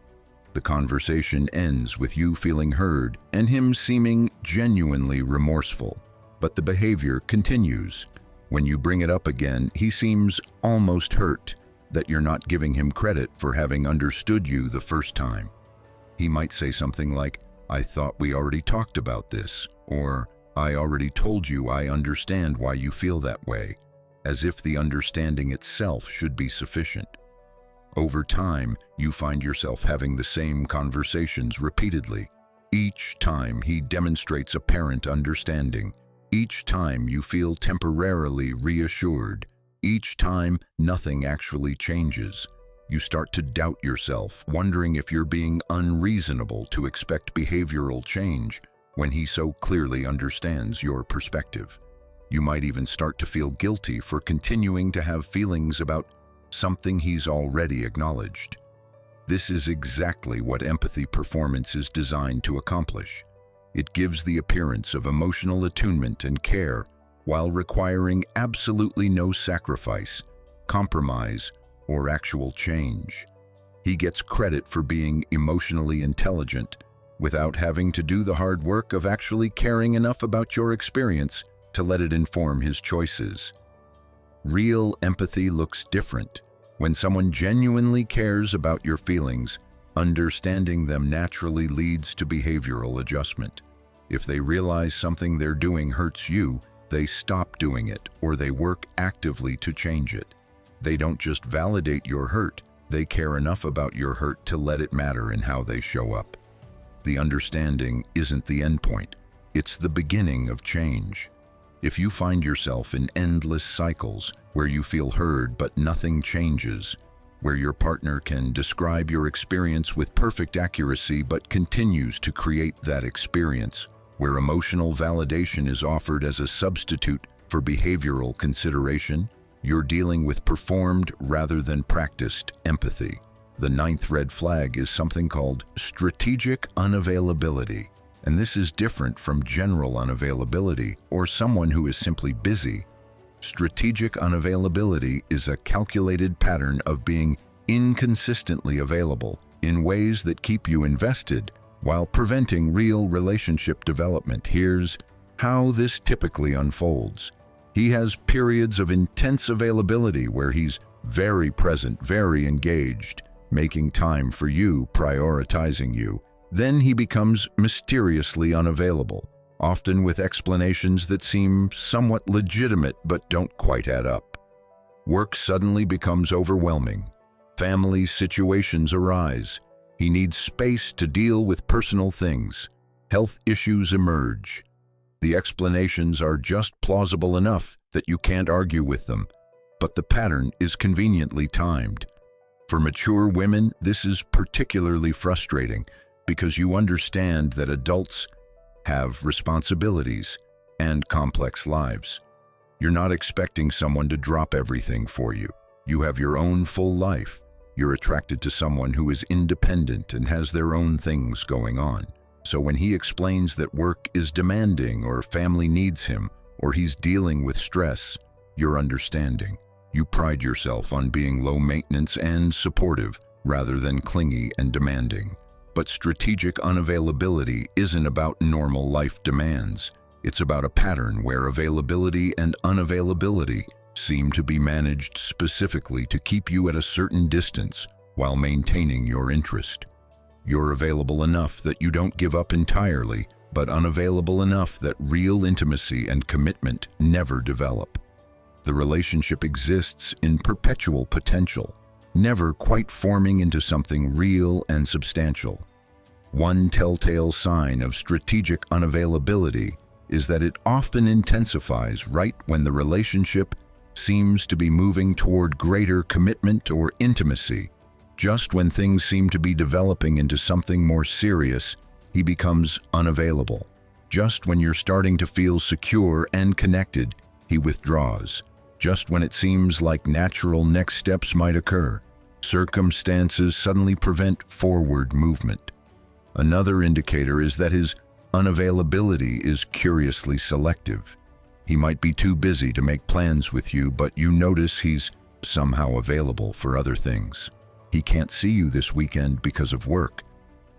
The conversation ends with you feeling heard and him seeming genuinely remorseful, but the behavior continues. When you bring it up again, he seems almost hurt that you're not giving him credit for having understood you the first time. He might say something like, "I thought we already talked about this," or "I already told you I understand why you feel that way," as if the understanding itself should be sufficient. Over time, you find yourself having the same conversations repeatedly. Each time he demonstrates apparent understanding. Each time you feel temporarily reassured. Each time nothing actually changes. You start to doubt yourself, wondering if you're being unreasonable to expect behavioral change when he so clearly understands your perspective. You might even start to feel guilty for continuing to have feelings about something he's already acknowledged. This is exactly what empathy performance is designed to accomplish. It gives the appearance of emotional attunement and care while requiring absolutely no sacrifice, compromise, or actual change. He gets credit for being emotionally intelligent without having to do the hard work of actually caring enough about your experience to let it inform his choices. Real empathy looks different. When someone genuinely cares about your feelings, understanding them naturally leads to behavioral adjustment. If they realize something they're doing hurts you, they stop doing it or they work actively to change it. They don't just validate your hurt, they care enough about your hurt to let it matter in how they show up. The understanding isn't the endpoint, it's the beginning of change. If you find yourself in endless cycles where you feel heard but nothing changes, where your partner can describe your experience with perfect accuracy but continues to create that experience, where emotional validation is offered as a substitute for behavioral consideration, you're dealing with performed rather than practiced empathy. The ninth red flag is something called strategic unavailability, and this is different from general unavailability or someone who is simply busy. Strategic unavailability is a calculated pattern of being inconsistently available in ways that keep you invested while preventing real relationship development. Here's how this typically unfolds. He has periods of intense availability where he's very present, very engaged, making time for you, prioritizing you. Then he becomes mysteriously unavailable, often with explanations that seem somewhat legitimate but don't quite add up. Work suddenly becomes overwhelming. Family situations arise. He needs space to deal with personal things. Health issues emerge. The explanations are just plausible enough that you can't argue with them, but the pattern is conveniently timed. For mature women, this is particularly frustrating because you understand that adults have responsibilities and complex lives. You're not expecting someone to drop everything for you. You have your own full life. You're attracted to someone who is independent and has their own things going on. So when he explains that work is demanding or family needs him or he's dealing with stress, you're understanding. You pride yourself on being low maintenance and supportive rather than clingy and demanding. But strategic unavailability isn't about normal life demands. It's about a pattern where availability and unavailability seem to be managed specifically to keep you at a certain distance while maintaining your interest. You're available enough that you don't give up entirely, but unavailable enough that real intimacy and commitment never develop. The relationship exists in perpetual potential, never quite forming into something real and substantial. One telltale sign of strategic unavailability is that it often intensifies right when the relationship seems to be moving toward greater commitment or intimacy. Just when things seem to be developing into something more serious, he becomes unavailable. Just when you're starting to feel secure and connected, he withdraws. Just when it seems like natural next steps might occur, circumstances suddenly prevent forward movement. Another indicator is that his unavailability is curiously selective. He might be too busy to make plans with you, but you notice he's somehow available for other things. He can't see you this weekend because of work,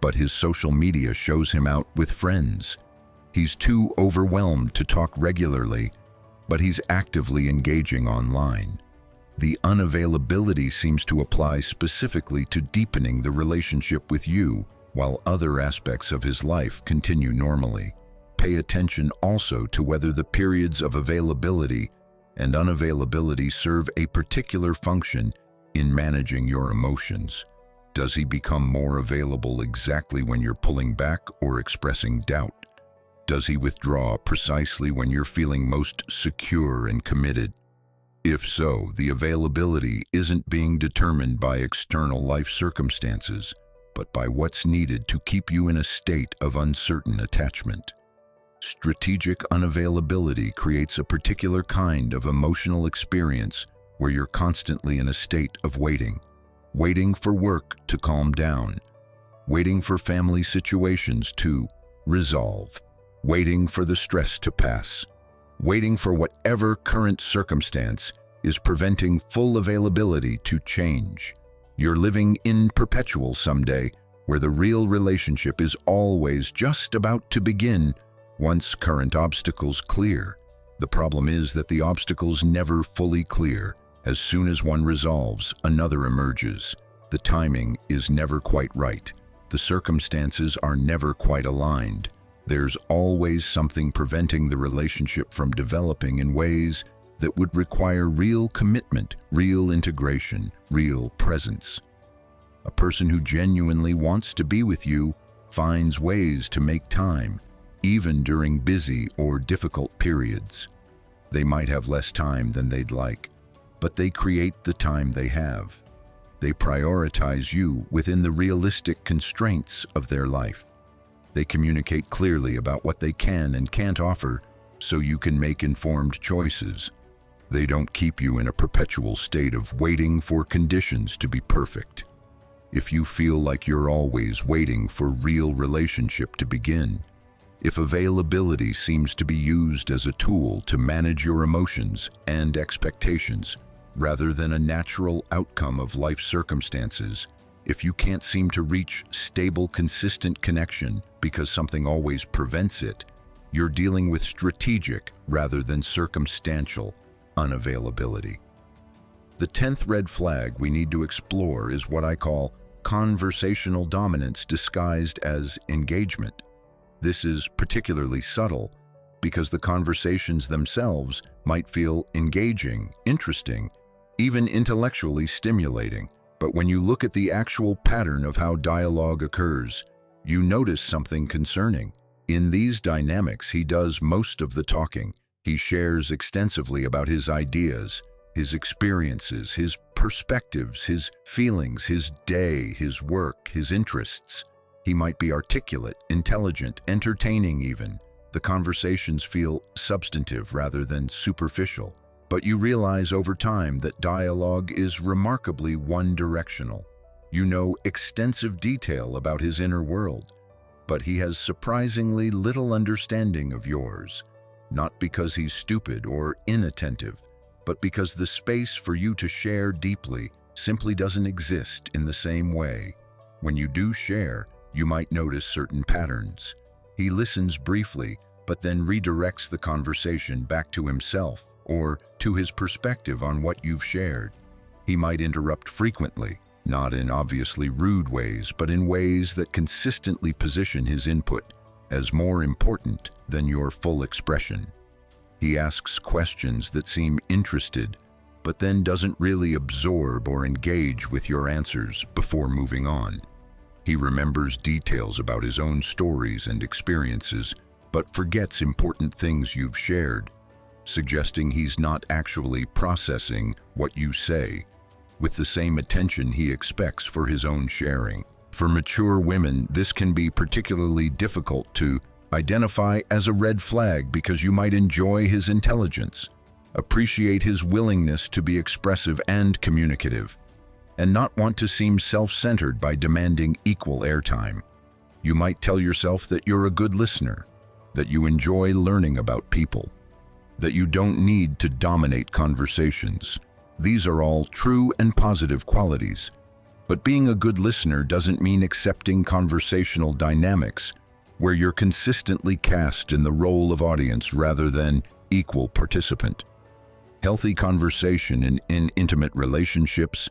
but his social media shows him out with friends. He's too overwhelmed to talk regularly, but he's actively engaging online. The unavailability seems to apply specifically to deepening the relationship with you, while other aspects of his life continue normally. Pay attention also to whether the periods of availability and unavailability serve a particular function in managing your emotions. Does he become more available exactly when you're pulling back or expressing doubt? Does he withdraw precisely when you're feeling most secure and committed? If so, the availability isn't being determined by external life circumstances, but by what's needed to keep you in a state of uncertain attachment. Strategic unavailability creates a particular kind of emotional experience where you're constantly in a state of waiting. Waiting for work to calm down. Waiting for family situations to Resolve. Waiting for the stress to pass. Waiting for whatever current circumstance is preventing full availability to change. You're living in perpetual someday, where the real relationship is always just about to begin once current obstacles clear. The problem is that the obstacles never fully clear. As soon as one resolves, another emerges. The timing is never quite right. The circumstances are never quite aligned. There's always something preventing the relationship from developing in ways that would require real commitment, real integration, real presence. A person who genuinely wants to be with you finds ways to make time, even during busy or difficult periods. They might have less time than they'd like, but they create the time they have. They prioritize you within the realistic constraints of their life. They communicate clearly about what they can and can't offer so you can make informed choices. They don't keep you in a perpetual state of waiting for conditions to be perfect. If you feel like you're always waiting for real relationship to begin, if availability seems to be used as a tool to manage your emotions and expectations rather than a natural outcome of life circumstances, if you can't seem to reach stable, consistent connection because something always prevents it, you're dealing with strategic rather than circumstantial unavailability. The 10th red flag we need to explore is what I call conversational dominance disguised as engagement. This is particularly subtle because the conversations themselves might feel engaging, interesting, even intellectually stimulating. But when you look at the actual pattern of how dialogue occurs, you notice something concerning. In these dynamics, he does most of the talking. He shares extensively about his ideas, his experiences, his perspectives, his feelings, his day, his work, his interests. He might be articulate, intelligent, entertaining even. The conversations feel substantive rather than superficial. But you realize over time that dialogue is remarkably one-directional. You know extensive detail about his inner world, but he has surprisingly little understanding of yours, not because he's stupid or inattentive, but because the space for you to share deeply simply doesn't exist in the same way. When you do share, you might notice certain patterns. He listens briefly, but then redirects the conversation back to himself or to his perspective on what you've shared. He might interrupt frequently, not in obviously rude ways, but in ways that consistently position his input as more important than your full expression. He asks questions that seem interested, but then doesn't really absorb or engage with your answers before moving on. He remembers details about his own stories and experiences, but forgets important things you've shared, suggesting he's not actually processing what you say with the same attention he expects for his own sharing. For mature women, this can be particularly difficult to identify as a red flag because you might enjoy his intelligence, appreciate his willingness to be expressive and communicative, and not want to seem self-centered by demanding equal airtime. You might tell yourself that you're a good listener, that you enjoy learning about people, that you don't need to dominate conversations. These are all true and positive qualities, but being a good listener doesn't mean accepting conversational dynamics where you're consistently cast in the role of audience rather than equal participant. Healthy conversation in intimate relationships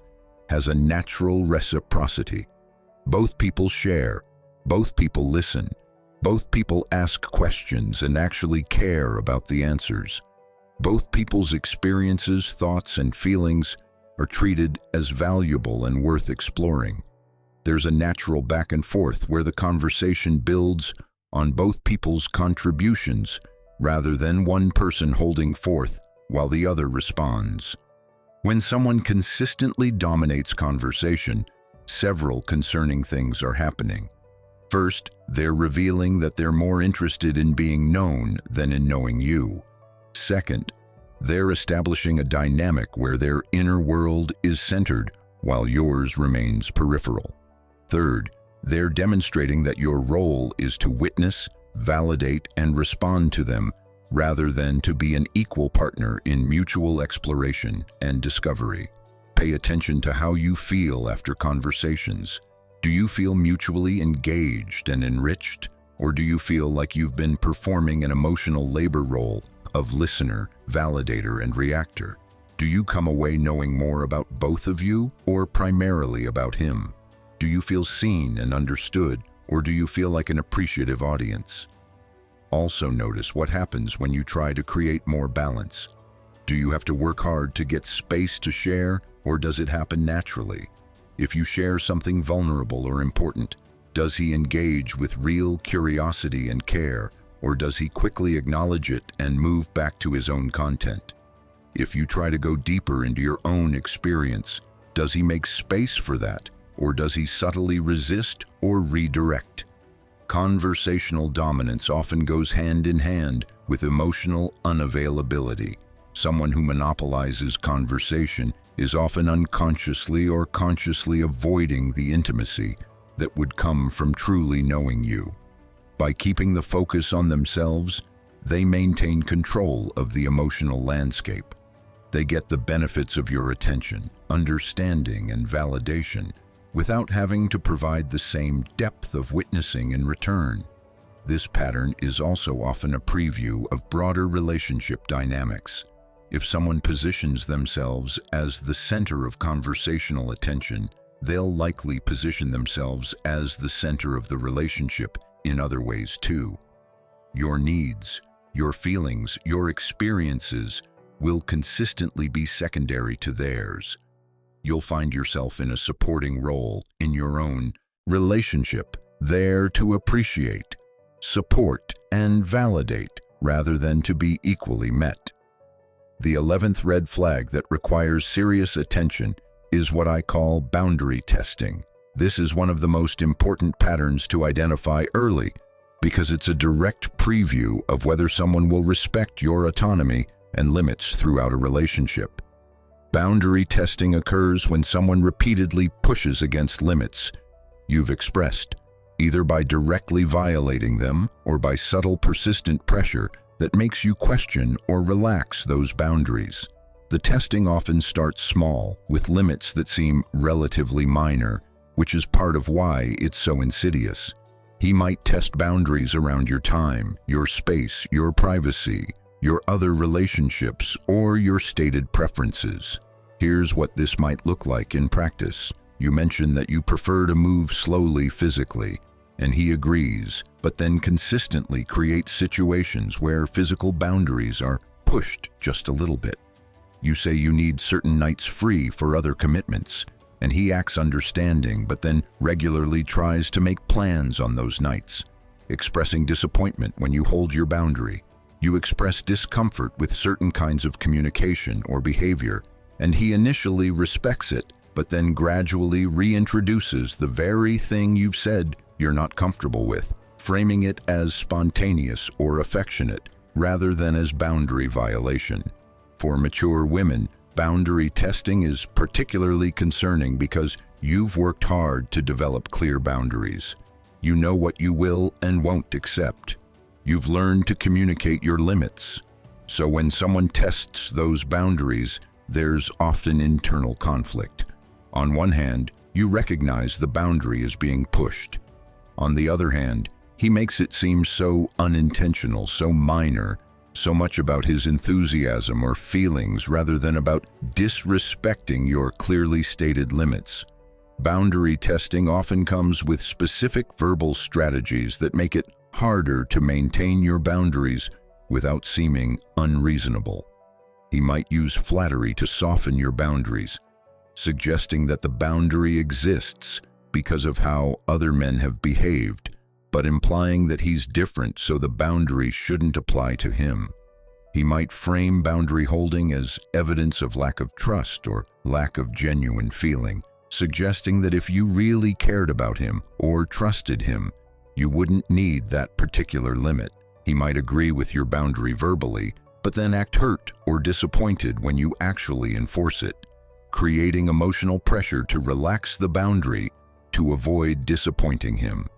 has a natural reciprocity. Both people share, both people listen, both people ask questions and actually care about the answers. Both people's experiences, thoughts, and feelings are treated as valuable and worth exploring. There's a natural back and forth where the conversation builds on both people's contributions rather than one person holding forth while the other responds. When someone consistently dominates conversation, several concerning things are happening. First, they're revealing that they're more interested in being known than in knowing you. Second, they're establishing a dynamic where their inner world is centered while yours remains peripheral. Third, they're demonstrating that your role is to witness, validate, and respond to them, rather than to be an equal partner in mutual exploration and discovery. Pay attention to how you feel after conversations. Do you feel mutually engaged and enriched, or do you feel like you've been performing an emotional labor role of listener, validator, and reactor? Do you come away knowing more about both of you, or primarily about him? Do you feel seen and understood, or do you feel like an appreciative audience? Also notice what happens when you try to create more balance. Do you have to work hard to get space to share, or does it happen naturally? If you share something vulnerable or important, does he engage with real curiosity and care, or does he quickly acknowledge it and move back to his own content? If you try to go deeper into your own experience, does he make space for that, or does he subtly resist or redirect? Conversational dominance often goes hand in hand with emotional unavailability. Someone who monopolizes conversation is often unconsciously or consciously avoiding the intimacy that would come from truly knowing you. By keeping the focus on themselves, they maintain control of the emotional landscape. They get the benefits of your attention, understanding, and validation without having to provide the same depth of witnessing in return. This pattern is also often a preview of broader relationship dynamics. If someone positions themselves as the center of conversational attention, they'll likely position themselves as the center of the relationship in other ways too. Your needs, your feelings, your experiences will consistently be secondary to theirs. You'll find yourself in a supporting role in your own relationship, there to appreciate, support, and validate rather than to be equally met. The 11th red flag that requires serious attention is what I call boundary testing. This is one of the most important patterns to identify early because it's a direct preview of whether someone will respect your autonomy and limits throughout a relationship. Boundary testing occurs when someone repeatedly pushes against limits you've expressed, either by directly violating them or by subtle, persistent pressure that makes you question or relax those boundaries. The testing often starts small, with limits that seem relatively minor, which is part of why it's so insidious. He might test boundaries around your time, your space, your privacy, your other relationships, or your stated preferences. Here's what this might look like in practice. You mention that you prefer to move slowly physically, and he agrees, but then consistently creates situations where physical boundaries are pushed just a little bit. You say you need certain nights free for other commitments, and he acts understanding, but then regularly tries to make plans on those nights, expressing disappointment when you hold your boundary. You express discomfort with certain kinds of communication or behavior, and he initially respects it, but then gradually reintroduces the very thing you've said you're not comfortable with, framing it as spontaneous or affectionate, rather than as boundary violation. For mature women, boundary testing is particularly concerning because you've worked hard to develop clear boundaries. You know what you will and won't accept. You've learned to communicate your limits. So when someone tests those boundaries, there's often internal conflict. On one hand, you recognize the boundary is being pushed. On the other hand, he makes it seem so unintentional, so minor, so much about his enthusiasm or feelings rather than about disrespecting your clearly stated limits. Boundary testing often comes with specific verbal strategies that make it harder to maintain your boundaries without seeming unreasonable. He might use flattery to soften your boundaries, suggesting that the boundary exists because of how other men have behaved, but implying that he's different so the boundary shouldn't apply to him. He might frame boundary holding as evidence of lack of trust or lack of genuine feeling, suggesting that if you really cared about him or trusted him, you wouldn't need that particular limit. He might agree with your boundary verbally, but then act hurt or disappointed when you actually enforce it, creating emotional pressure to relax the boundary to avoid disappointing him.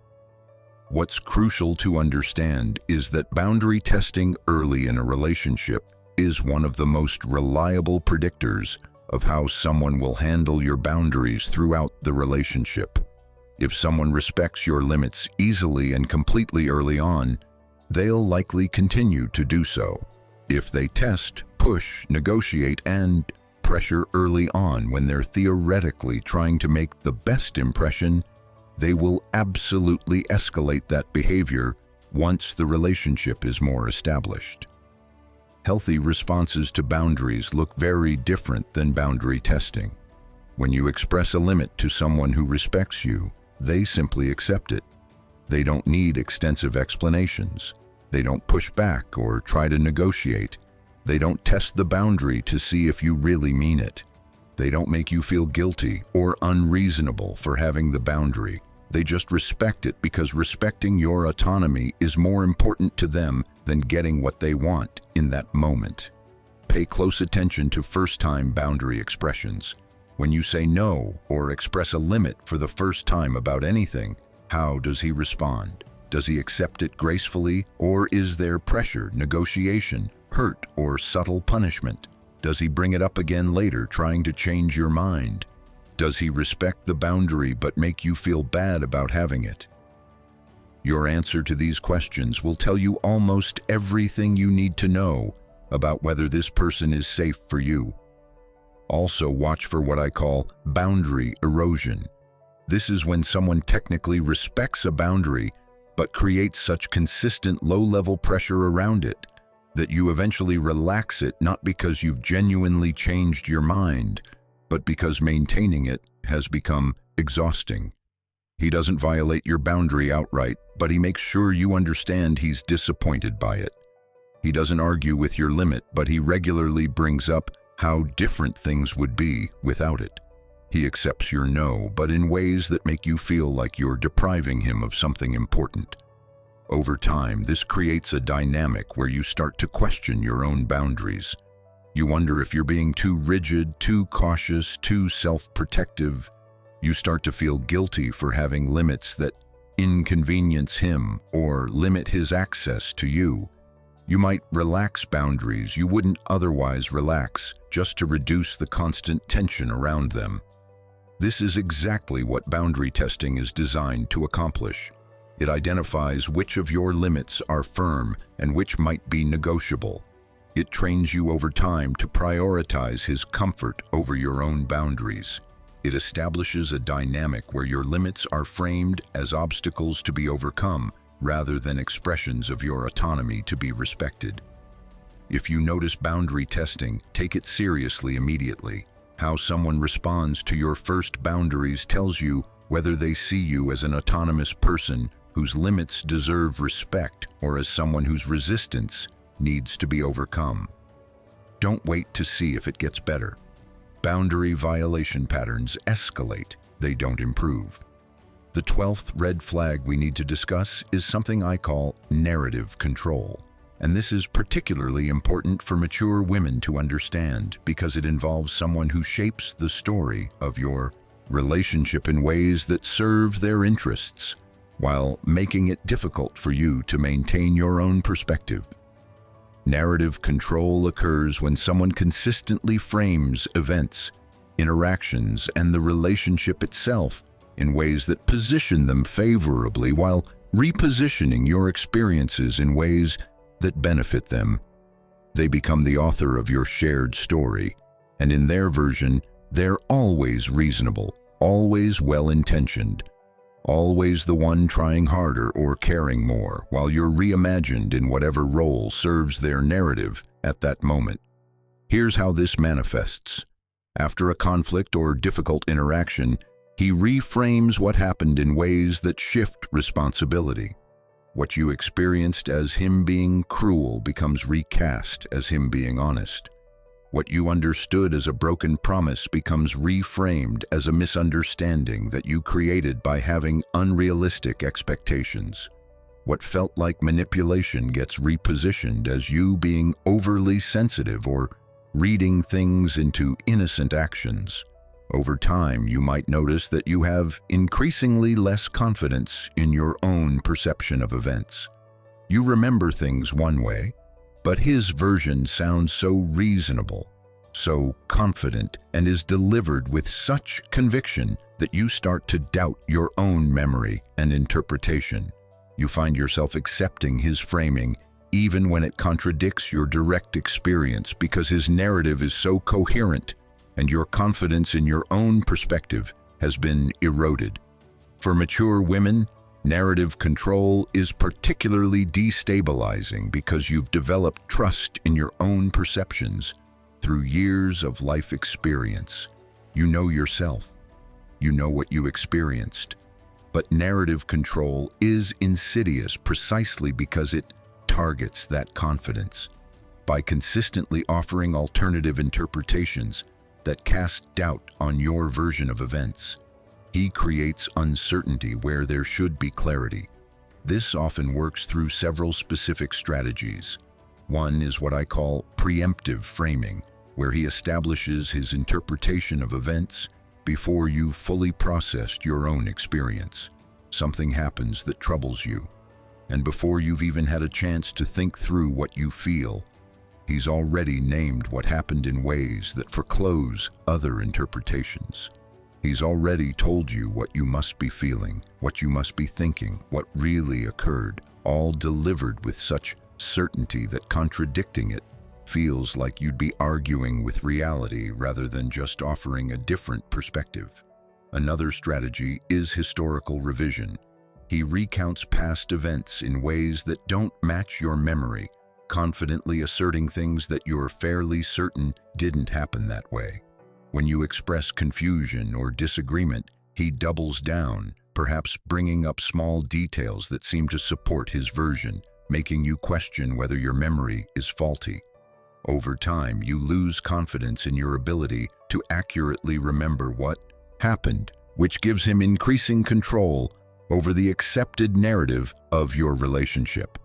What's crucial to understand is that boundary testing early in a relationship is one of the most reliable predictors of how someone will handle your boundaries throughout the relationship. If someone respects your limits easily and completely early on, they'll likely continue to do so. If they test, push, negotiate, and pressure early on when they're theoretically trying to make the best impression, they will absolutely escalate that behavior once the relationship is more established. Healthy responses to boundaries look very different than boundary testing. When you express a limit to someone who respects you, they simply accept it. They don't need extensive explanations. They don't push back or try to negotiate. They don't test the boundary to see if you really mean it. They don't make you feel guilty or unreasonable for having the boundary. They just respect it because respecting your autonomy is more important to them than getting what they want in that moment. Pay close attention to first-time boundary expressions. When you say no or express a limit for the first time about anything, how does he respond? Does he accept it gracefully, or is there pressure, negotiation, hurt, or subtle punishment? Does he bring it up again later, trying to change your mind? Does he respect the boundary but make you feel bad about having it? Your answer to these questions will tell you almost everything you need to know about whether this person is safe for you. Also, watch for what I call boundary erosion. This is when someone technically respects a boundary but creates such consistent low-level pressure around it that you eventually relax it, not because you've genuinely changed your mind, but because maintaining it has become exhausting. He doesn't violate your boundary outright, but he makes sure you understand he's disappointed by it. He doesn't argue with your limit, but he regularly brings up how different things would be without it. He accepts your no, but in ways that make you feel like you're depriving him of something important. Over time, this creates a dynamic where you start to question your own boundaries. You wonder if you're being too rigid, too cautious, too self-protective. You start to feel guilty for having limits that inconvenience him or limit his access to you. You might relax boundaries you wouldn't otherwise relax just to reduce the constant tension around them. This is exactly what boundary testing is designed to accomplish. It identifies which of your limits are firm and which might be negotiable. It trains you over time to prioritize his comfort over your own boundaries. It establishes a dynamic where your limits are framed as obstacles to be overcome rather than expressions of your autonomy to be respected. If you notice boundary testing, take it seriously immediately. How someone responds to your first boundaries tells you whether they see you as an autonomous person whose limits deserve respect or as someone whose resistance needs to be overcome. Don't wait to see if it gets better. Boundary violation patterns escalate, they don't improve. The 12th red flag we need to discuss is something I call narrative control. And this is particularly important for mature women to understand because it involves someone who shapes the story of your relationship in ways that serve their interests, while making it difficult for you to maintain your own perspective. Narrative control occurs when someone consistently frames events, interactions, and the relationship itself in ways that position them favorably while repositioning your experiences in ways that benefit them. They become the author of your shared story, and in their version, they're always reasonable, always well-intentioned, always the one trying harder or caring more, while you're reimagined in whatever role serves their narrative at that moment. Here's how this manifests. After a conflict or difficult interaction, he reframes what happened in ways that shift responsibility. What you experienced as him being cruel becomes recast as him being honest. What you understood as a broken promise becomes reframed as a misunderstanding that you created by having unrealistic expectations. What felt like manipulation gets repositioned as you being overly sensitive or reading things into innocent actions. Over time, you might notice that you have increasingly less confidence in your own perception of events. You remember things one way, but his version sounds so reasonable, so confident, and is delivered with such conviction that you start to doubt your own memory and interpretation. You find yourself accepting his framing even when it contradicts your direct experience because his narrative is so coherent and your confidence in your own perspective has been eroded. For mature women, narrative control is particularly destabilizing because you've developed trust in your own perceptions through years of life experience. You know yourself. You know what you experienced. But narrative control is insidious precisely because it targets that confidence. By consistently offering alternative interpretations that cast doubt on your version of events, he creates uncertainty where there should be clarity. This often works through several specific strategies. One is what I call preemptive framing, where he establishes his interpretation of events before you've fully processed your own experience. Something happens that troubles you, and before you've even had a chance to think through what you feel, he's already named what happened in ways that foreclose other interpretations. He's already told you what you must be feeling, what you must be thinking, what really occurred, all delivered with such certainty that contradicting it feels like you'd be arguing with reality rather than just offering a different perspective. Another strategy is historical revision. He recounts past events in ways that don't match your memory, confidently asserting things that you're fairly certain didn't happen that way. When you express confusion or disagreement, he doubles down, perhaps bringing up small details that seem to support his version, making you question whether your memory is faulty. Over time, you lose confidence in your ability to accurately remember what happened, which gives him increasing control over the accepted narrative of your relationship.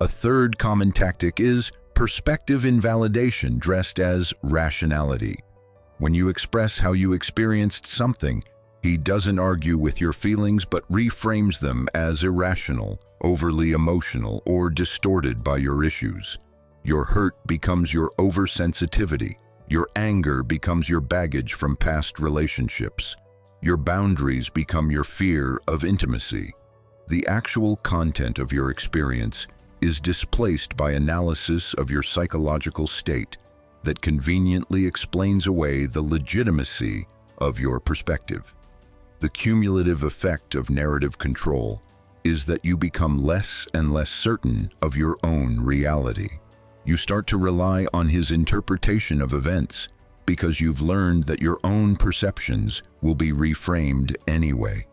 A third common tactic is perspective invalidation dressed as rationality. When you express how you experienced something, he doesn't argue with your feelings but reframes them as irrational, overly emotional, or distorted by your issues. Your hurt becomes your oversensitivity. Your anger becomes your baggage from past relationships. Your boundaries become your fear of intimacy. The actual content of your experience is displaced by analysis of your psychological state that conveniently explains away the legitimacy of your perspective. The cumulative effect of narrative control is that you become less and less certain of your own reality. You start to rely on his interpretation of events because you've learned that your own perceptions will be reframed anyway.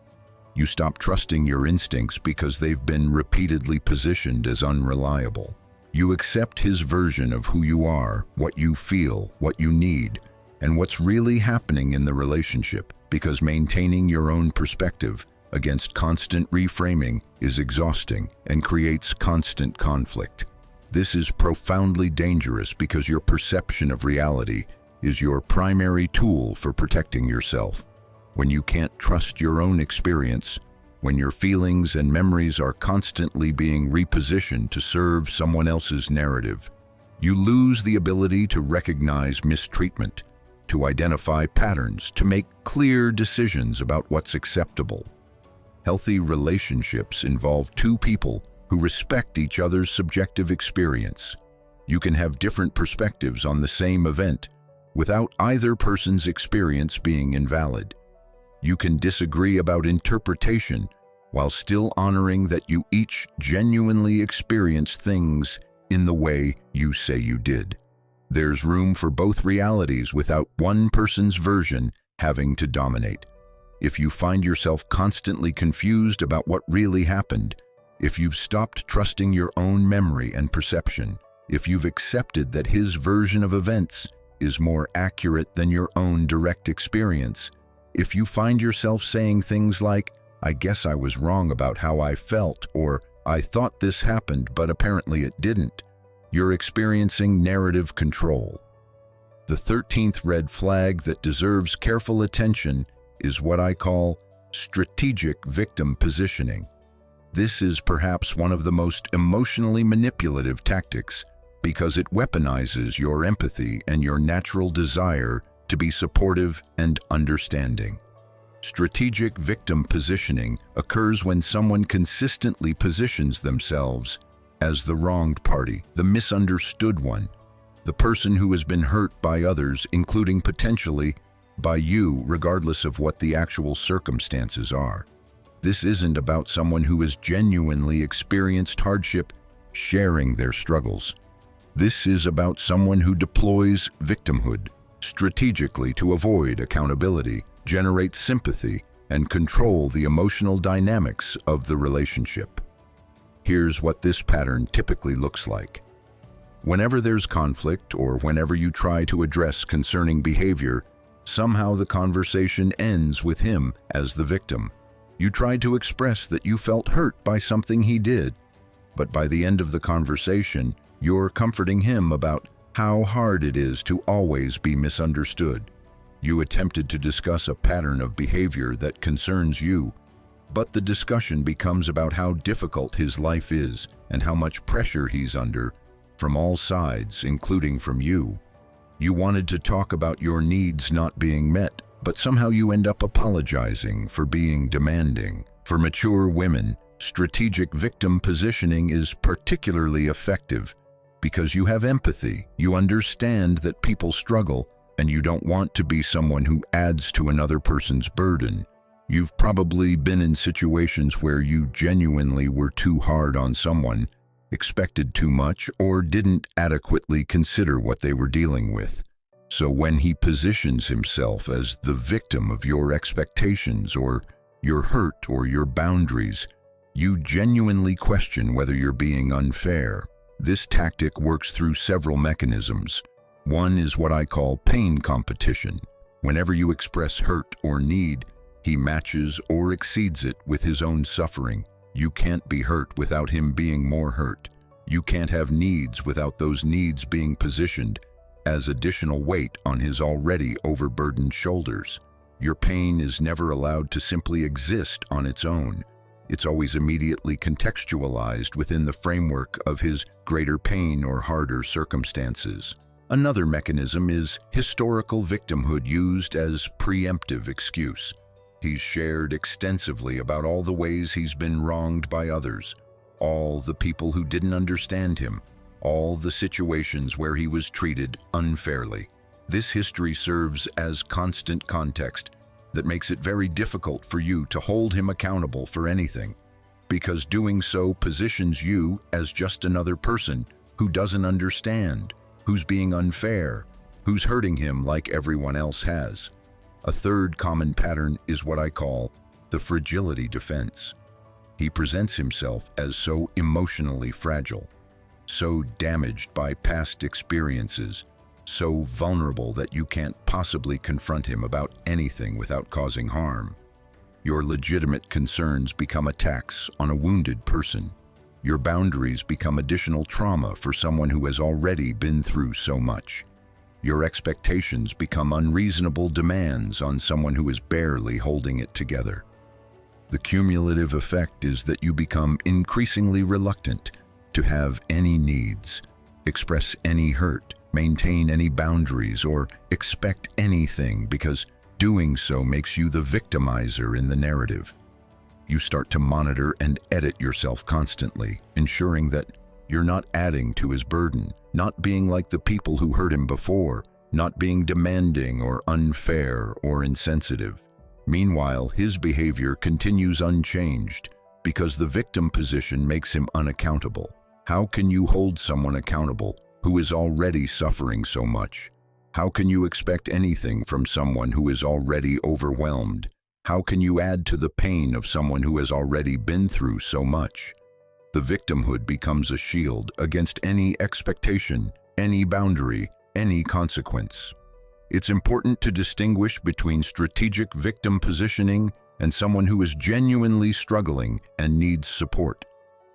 You stop trusting your instincts because they've been repeatedly positioned as unreliable. You accept his version of who you are, what you feel, what you need, and what's really happening in the relationship because maintaining your own perspective against constant reframing is exhausting and creates constant conflict. This is profoundly dangerous because your perception of reality is your primary tool for protecting yourself. When you can't trust your own experience, when your feelings and memories are constantly being repositioned to serve someone else's narrative, you lose the ability to recognize mistreatment, to identify patterns, to make clear decisions about what's acceptable. Healthy relationships involve two people who respect each other's subjective experience. You can have different perspectives on the same event without either person's experience being invalid. You can disagree about interpretation while still honoring that you each genuinely experienced things in the way you say you did. There's room for both realities without one person's version having to dominate. If you find yourself constantly confused about what really happened, if you've stopped trusting your own memory and perception, if you've accepted that his version of events is more accurate than your own direct experience, if you find yourself saying things like, "I guess I was wrong about how I felt," or "I thought this happened, but apparently it didn't," you're experiencing narrative control. The 13th red flag that deserves careful attention is what I call strategic victim positioning. This is perhaps one of the most emotionally manipulative tactics because it weaponizes your empathy and your natural desire to be supportive and understanding. Strategic victim positioning occurs when someone consistently positions themselves as the wronged party, the misunderstood one, the person who has been hurt by others, including potentially by you, regardless of what the actual circumstances are. This isn't about someone who has genuinely experienced hardship sharing their struggles. This is about someone who deploys victimhood strategically to avoid accountability, generate sympathy, and control the emotional dynamics of the relationship. Here's what this pattern typically looks like. Whenever there's conflict or whenever you try to address concerning behavior, somehow the conversation ends with him as the victim. You tried to express that you felt hurt by something he did, but by the end of the conversation, you're comforting him about how hard it is to always be misunderstood. You attempted to discuss a pattern of behavior that concerns you, but the discussion becomes about how difficult his life is and how much pressure he's under from all sides, including from you. You wanted to talk about your needs not being met, but somehow you end up apologizing for being demanding. For mature women, strategic victim positioning is particularly effective because you have empathy, you understand that people struggle, and you don't want to be someone who adds to another person's burden. You've probably been in situations where you genuinely were too hard on someone, expected too much, or didn't adequately consider what they were dealing with. So when he positions himself as the victim of your expectations or your hurt or your boundaries, you genuinely question whether you're being unfair. This tactic works through several mechanisms. One is what I call pain competition. Whenever you express hurt or need, he matches or exceeds it with his own suffering. You can't be hurt without him being more hurt. You can't have needs without those needs being positioned as additional weight on his already overburdened shoulders. Your pain is never allowed to simply exist on its own. It's always immediately contextualized within the framework of his greater pain or harder circumstances. Another mechanism is historical victimhood used as preemptive excuse. He's shared extensively about all the ways he's been wronged by others, all the people who didn't understand him, all the situations where he was treated unfairly. This history serves as constant context that makes it very difficult for you to hold him accountable for anything, because doing so positions you as just another person who doesn't understand, who's being unfair, who's hurting him like everyone else has. A third common pattern is what I call the fragility defense. He presents himself as so emotionally fragile, so damaged by past experiences, so vulnerable that you can't possibly confront him about anything without causing harm. Your legitimate concerns become attacks on a wounded person. Your boundaries become additional trauma for someone who has already been through so much. Your expectations become unreasonable demands on someone who is barely holding it together. The cumulative effect is that you become increasingly reluctant to have any needs, express any hurt, maintain any boundaries, or expect anything, because doing so makes you the victimizer in the narrative. You start to monitor and edit yourself constantly, ensuring that you're not adding to his burden, not being like the people who hurt him before, not being demanding or unfair or insensitive. Meanwhile, his behavior continues unchanged because the victim position makes him unaccountable. How can you hold someone accountable who is already suffering so much? How can you expect anything from someone who is already overwhelmed? How can you add to the pain of someone who has already been through so much? The victimhood becomes a shield against any expectation, any boundary, any consequence. It's important to distinguish between strategic victim positioning and someone who is genuinely struggling and needs support.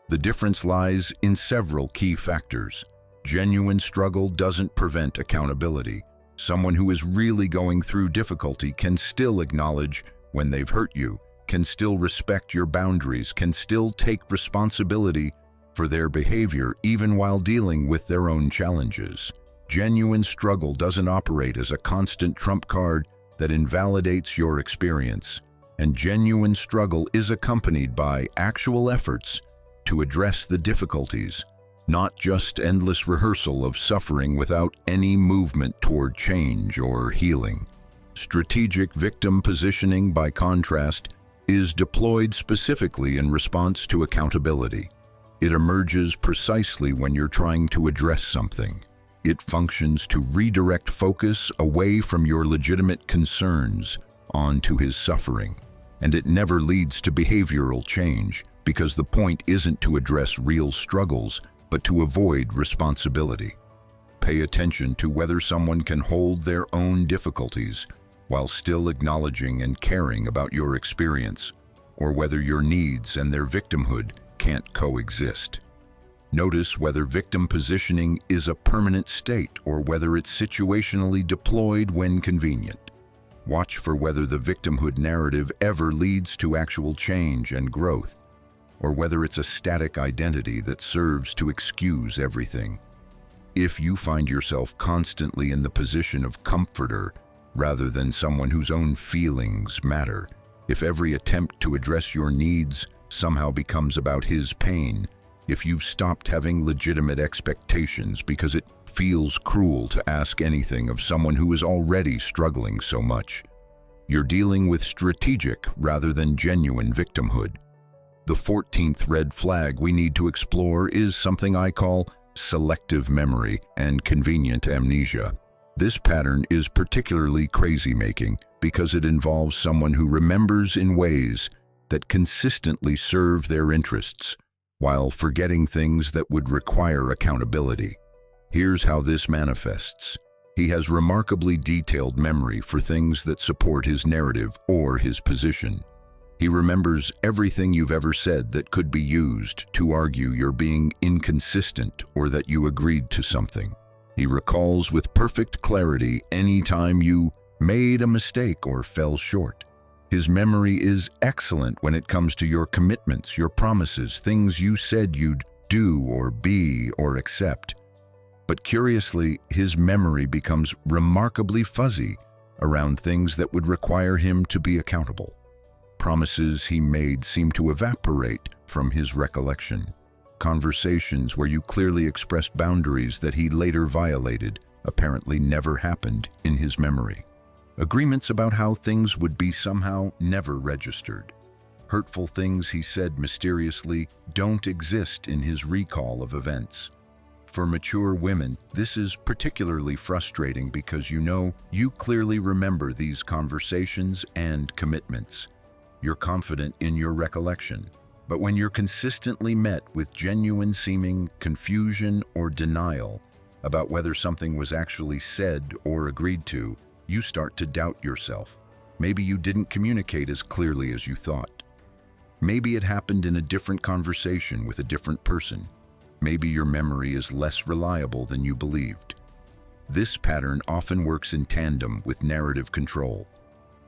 The difference lies in several key factors. Genuine struggle doesn't prevent accountability. Someone who is really going through difficulty can still acknowledge when they've hurt you, can still respect your boundaries, can still take responsibility for their behavior even while dealing with their own challenges. Genuine struggle doesn't operate as a constant trump card that invalidates your experience, and genuine struggle is accompanied by actual efforts to address the difficulties, not just endless rehearsal of suffering without any movement toward change or healing. Strategic victim positioning, by contrast, is deployed specifically in response to accountability. It emerges precisely when you're trying to address something. It functions to redirect focus away from your legitimate concerns onto his suffering. And it never leads to behavioral change, because the point isn't to address real struggles, but to avoid responsibility. Pay attention to whether someone can hold their own difficulties while still acknowledging and caring about your experience, or whether your needs and their victimhood can't coexist. Notice whether victim positioning is a permanent state or whether it's situationally deployed when convenient. Watch for whether the victimhood narrative ever leads to actual change and growth, or whether it's a static identity that serves to excuse everything. If you find yourself constantly in the position of comforter rather than someone whose own feelings matter, if every attempt to address your needs somehow becomes about his pain, if you've stopped having legitimate expectations because it feels cruel to ask anything of someone who is already struggling so much, you're dealing with strategic rather than genuine victimhood. The 14th red flag we need to explore is something I call selective memory and convenient amnesia. This pattern is particularly crazy-making because it involves someone who remembers in ways that consistently serve their interests, while forgetting things that would require accountability. Here's how this manifests. He has remarkably detailed memory for things that support his narrative or his position. He remembers everything you've ever said that could be used to argue you're being inconsistent or that you agreed to something. He recalls with perfect clarity any time you made a mistake or fell short. His memory is excellent when it comes to your commitments, your promises, things you said you'd do or be or accept. But curiously, his memory becomes remarkably fuzzy around things that would require him to be accountable. Promises he made seem to evaporate from his recollection. Conversations where you clearly expressed boundaries that he later violated apparently never happened in his memory. Agreements about how things would be somehow never registered. Hurtful things he said mysteriously don't exist in his recall of events. For mature women, this is particularly frustrating because you clearly remember these conversations and commitments. You're confident in your recollection. But when you're consistently met with genuine seeming confusion or denial about whether something was actually said or agreed to, you start to doubt yourself. Maybe you didn't communicate as clearly as you thought. Maybe it happened in a different conversation with a different person. Maybe your memory is less reliable than you believed. This pattern often works in tandem with narrative control.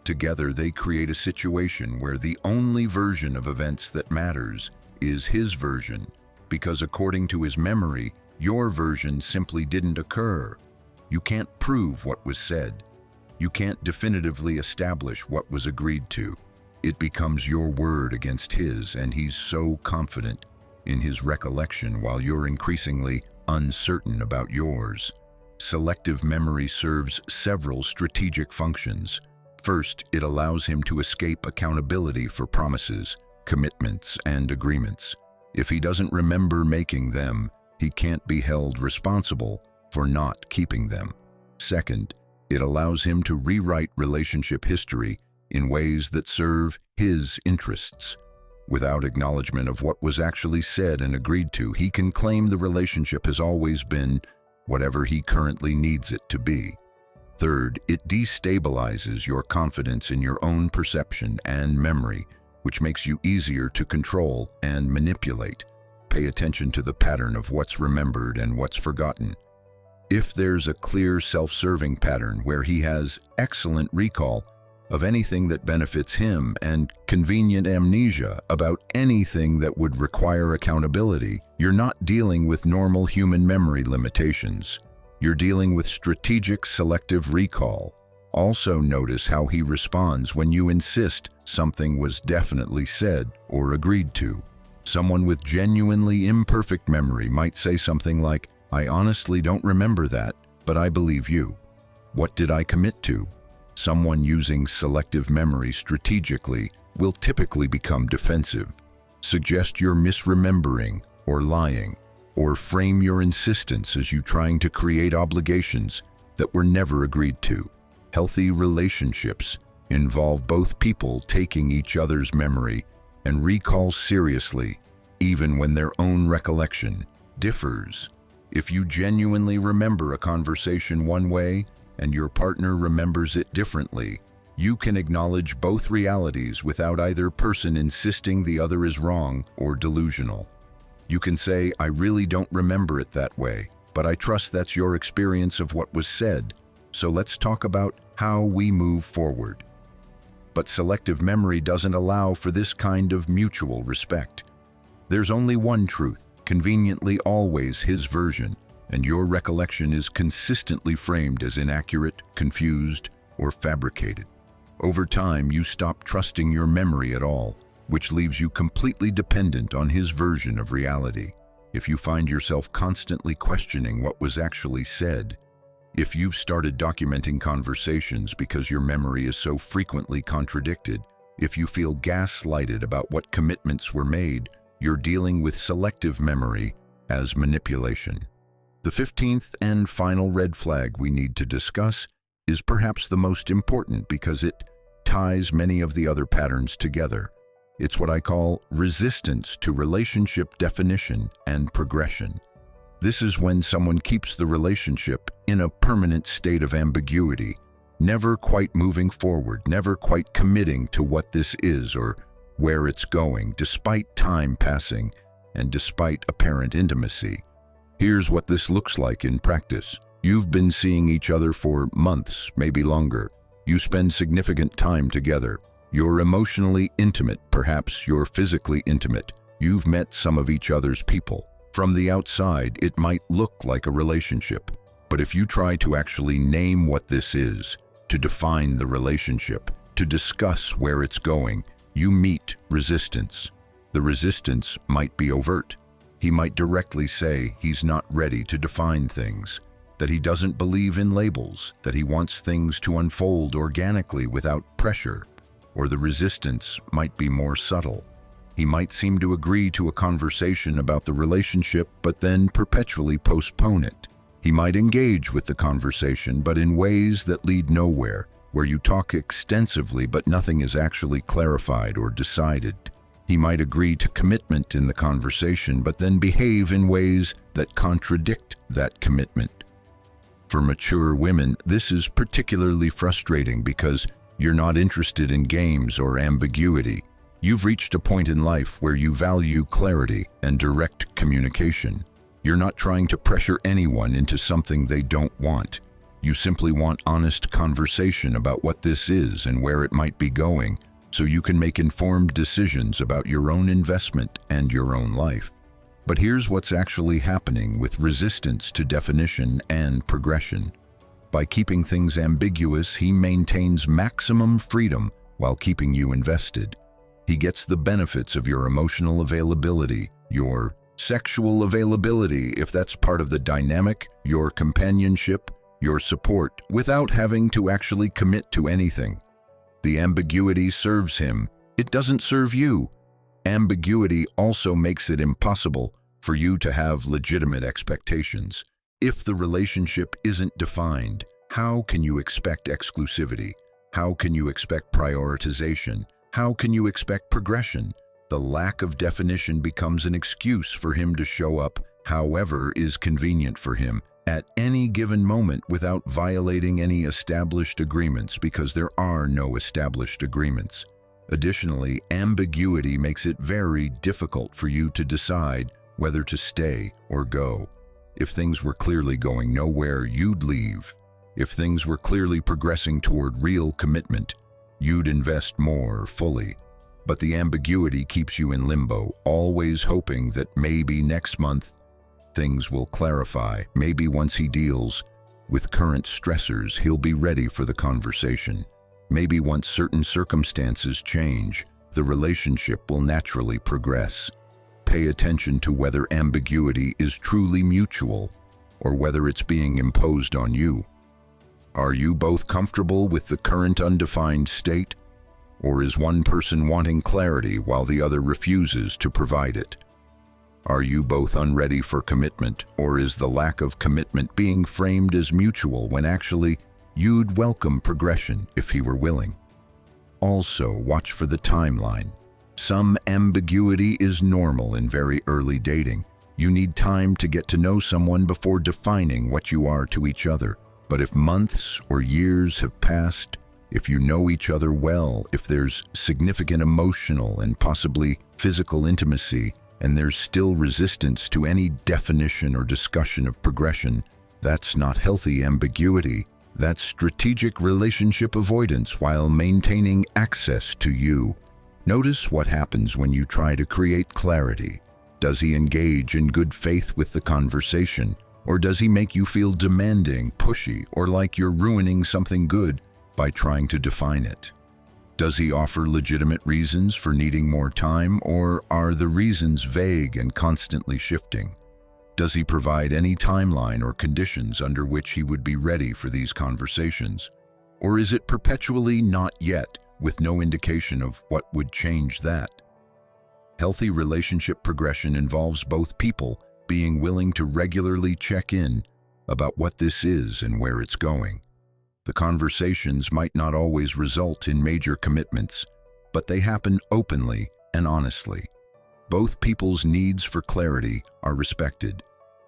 Together, they create a situation where the only version of events that matters is his version, because according to his memory, your version simply didn't occur. You can't prove what was said. You can't definitively establish what was agreed to. It becomes your word against his, and he's so confident in his recollection while you're increasingly uncertain about yours. Selective memory serves several strategic functions. First, it allows him to escape accountability for promises, commitments, and agreements. If he doesn't remember making them, he can't be held responsible for not keeping them. Second, it allows him to rewrite relationship history in ways that serve his interests. Without acknowledgement of what was actually said and agreed to, he can claim the relationship has always been whatever he currently needs it to be. Third, it destabilizes your confidence in your own perception and memory, which makes you easier to control and manipulate. Pay attention to the pattern of what's remembered and what's forgotten. If there's a clear self-serving pattern where he has excellent recall of anything that benefits him and convenient amnesia about anything that would require accountability, you're not dealing with normal human memory limitations. You're dealing with strategic selective recall. Also notice how he responds when you insist something was definitely said or agreed to. Someone with genuinely imperfect memory might say something like, "I honestly don't remember that, but I believe you. What did I commit to?" Someone using selective memory strategically will typically become defensive, suggest you're misremembering or lying, or frame your insistence as you trying to create obligations that were never agreed to. Healthy relationships involve both people taking each other's memory and recall seriously, even when their own recollection differs. If you genuinely remember a conversation one way and your partner remembers it differently, you can acknowledge both realities without either person insisting the other is wrong or delusional. You can say, "I really don't remember it that way, but I trust that's your experience of what was said. So let's talk about how we move forward." But selective memory doesn't allow for this kind of mutual respect. There's only one truth, conveniently always his version, and your recollection is consistently framed as inaccurate, confused, or fabricated. Over time, you stop trusting your memory at all, which leaves you completely dependent on his version of reality. If you find yourself constantly questioning what was actually said, if you've started documenting conversations because your memory is so frequently contradicted, if you feel gaslighted about what commitments were made, you're dealing with selective memory as manipulation. The 15th and final red flag we need to discuss is perhaps the most important because it ties many of the other patterns together. It's what I call resistance to relationship definition and progression. This is when someone keeps the relationship in a permanent state of ambiguity, never quite moving forward, never quite committing to what this is or where it's going, despite time passing and despite apparent intimacy. Here's what this looks like in practice. You've been seeing each other for months, maybe longer. You spend significant time together. You're emotionally intimate, perhaps you're physically intimate. You've met some of each other's people. From the outside, it might look like a relationship, but if you try to actually name what this is, to define the relationship, to discuss where it's going, you meet resistance. The resistance might be overt. He might directly say he's not ready to define things, that he doesn't believe in labels, that he wants things to unfold organically without pressure. Or the resistance might be more subtle. He might seem to agree to a conversation about the relationship but then perpetually postpone it. He might engage with the conversation but in ways that lead nowhere, where you talk extensively but nothing is actually clarified or decided. He might agree to commitment in the conversation but then behave in ways that contradict that commitment. For mature women, this is particularly frustrating because you're not interested in games or ambiguity. You've reached a point in life where you value clarity and direct communication. You're not trying to pressure anyone into something they don't want. You simply want honest conversation about what this is and where it might be going, so you can make informed decisions about your own investment and your own life. But here's what's actually happening with resistance to definition and progression. By keeping things ambiguous, he maintains maximum freedom while keeping you invested. He gets the benefits of your emotional availability, your sexual availability, if that's part of the dynamic, your companionship, your support, without having to actually commit to anything. The ambiguity serves him. It doesn't serve you. Ambiguity also makes it impossible for you to have legitimate expectations. If the relationship isn't defined, how can you expect exclusivity? How can you expect prioritization? How can you expect progression? The lack of definition becomes an excuse for him to show up however is convenient for him at any given moment without violating any established agreements, because there are no established agreements. Additionally, ambiguity makes it very difficult for you to decide whether to stay or go. If things were clearly going nowhere, you'd leave. If things were clearly progressing toward real commitment, you'd invest more fully. But the ambiguity keeps you in limbo, always hoping that maybe next month things will clarify. Maybe once he deals with current stressors, he'll be ready for the conversation. Maybe once certain circumstances change, the relationship will naturally progress. Pay attention to whether ambiguity is truly mutual or whether it's being imposed on you. Are you both comfortable with the current undefined state, or is one person wanting clarity while the other refuses to provide it? Are you both unready for commitment, or is the lack of commitment being framed as mutual when actually you'd welcome progression if he were willing? Also, watch for the timeline. Some ambiguity is normal in very early dating. You need time to get to know someone before defining what you are to each other. But if months or years have passed, if you know each other well, if there's significant emotional and possibly physical intimacy, and there's still resistance to any definition or discussion of progression, that's not healthy ambiguity. That's strategic relationship avoidance while maintaining access to you. Notice what happens when you try to create clarity. Does he engage in good faith with the conversation? Or does he make you feel demanding, pushy, or like you're ruining something good by trying to define it? Does he offer legitimate reasons for needing more time, or are the reasons vague and constantly shifting? Does he provide any timeline or conditions under which he would be ready for these conversations? Or is it perpetually not yet, with no indication of what would change that? Healthy relationship progression involves both people being willing to regularly check in about what this is and where it's going. The conversations might not always result in major commitments, but they happen openly and honestly. Both people's needs for clarity are respected.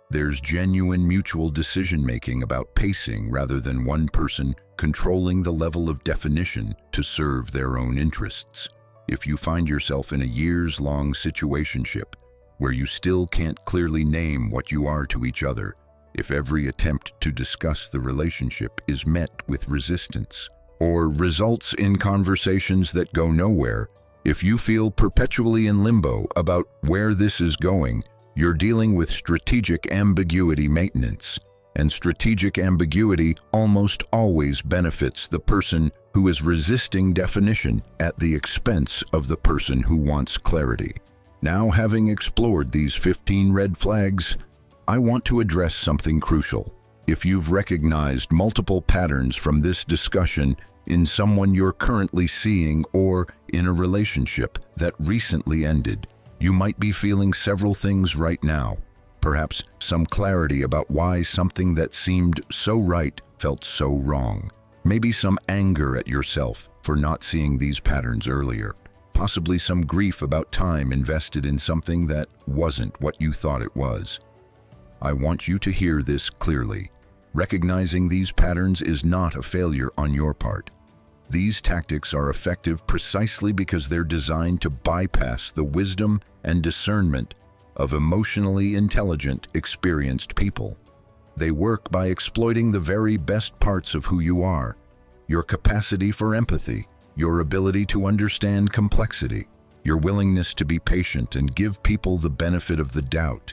There's genuine mutual decision-making about pacing rather than one person controlling the level of definition to serve their own interests. If you find yourself in a years-long situationship where you still can't clearly name what you are to each other, if every attempt to discuss the relationship is met with resistance or results in conversations that go nowhere, if you feel perpetually in limbo about where this is going, you're dealing with strategic ambiguity maintenance. And strategic ambiguity almost always benefits the person who is resisting definition at the expense of the person who wants clarity. Now, having explored these 15 red flags, I want to address something crucial. If you've recognized multiple patterns from this discussion in someone you're currently seeing or in a relationship that recently ended, you might be feeling several things right now. Perhaps some clarity about why something that seemed so right felt so wrong. Maybe some anger at yourself for not seeing these patterns earlier. Possibly some grief about time invested in something that wasn't what you thought it was. I want you to hear this clearly. Recognizing these patterns is not a failure on your part. These tactics are effective precisely because they're designed to bypass the wisdom and discernment of emotionally intelligent, experienced people. They work by exploiting the very best parts of who you are, your capacity for empathy, your ability to understand complexity, your willingness to be patient and give people the benefit of the doubt,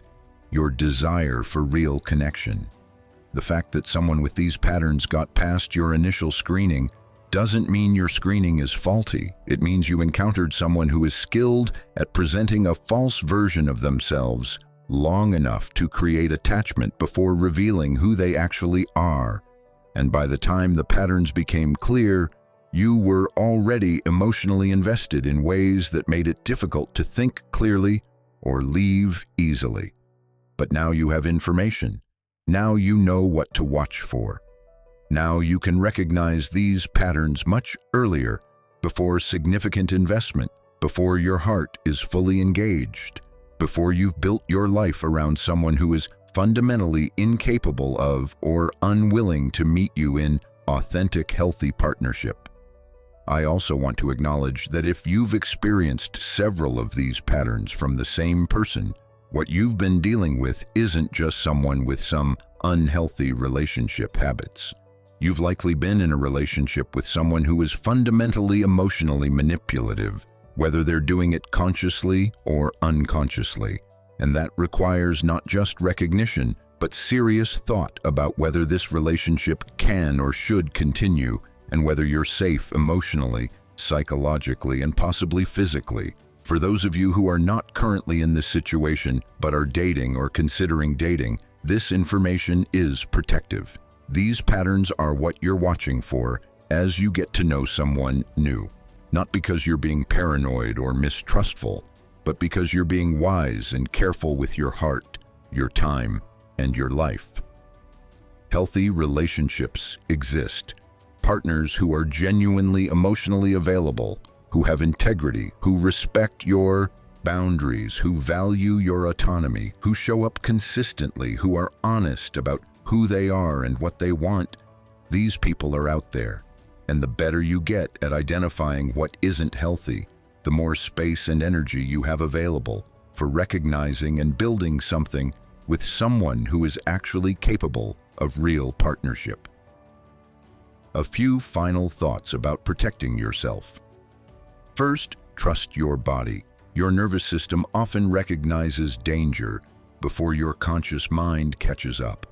your desire for real connection. The fact that someone with these patterns got past your initial screening doesn't mean your screening is faulty. It means you encountered someone who is skilled at presenting a false version of themselves long enough to create attachment before revealing who they actually are. And by the time the patterns became clear, you were already emotionally invested in ways that made it difficult to think clearly or leave easily. But now you have information. Now you know what to watch for. Now you can recognize these patterns much earlier, before significant investment, before your heart is fully engaged, before you've built your life around someone who is fundamentally incapable of or unwilling to meet you in authentic, healthy partnership. I also want to acknowledge that if you've experienced several of these patterns from the same person, What you've been dealing with isn't just someone with some unhealthy relationship habits. You've likely been in a relationship with someone who is fundamentally emotionally manipulative, whether they're doing it consciously or unconsciously. And that requires not just recognition, but serious thought about whether this relationship can or should continue, and whether you're safe emotionally, psychologically, and possibly physically. For those of you who are not currently in this situation, but are dating or considering dating, this information is protective. These patterns are what you're watching for as you get to know someone new. Not because you're being paranoid or mistrustful, but because you're being wise and careful with your heart, your time, and your life. Healthy relationships exist. Partners who are genuinely emotionally available, who have integrity, who respect your boundaries, who value your autonomy, who show up consistently, who are honest about who they are and what they want. These people are out there. And the better you get at identifying what isn't healthy, the more space and energy you have available for recognizing and building something with someone who is actually capable of real partnership. A few final thoughts about protecting yourself. First, trust your body. Your nervous system often recognizes danger before your conscious mind catches up.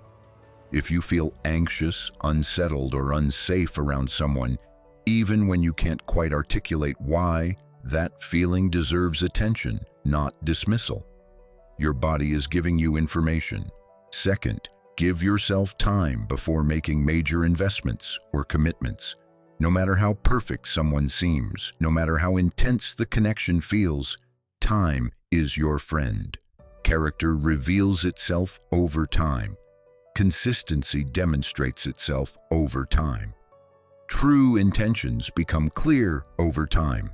If you feel anxious, unsettled, or unsafe around someone, even when you can't quite articulate why, that feeling deserves attention, not dismissal. Your body is giving you information. Second, give yourself time before making major investments or commitments. No matter how perfect someone seems, no matter how intense the connection feels, time is your friend. Character reveals itself over time. Consistency demonstrates itself over time. True intentions become clear over time.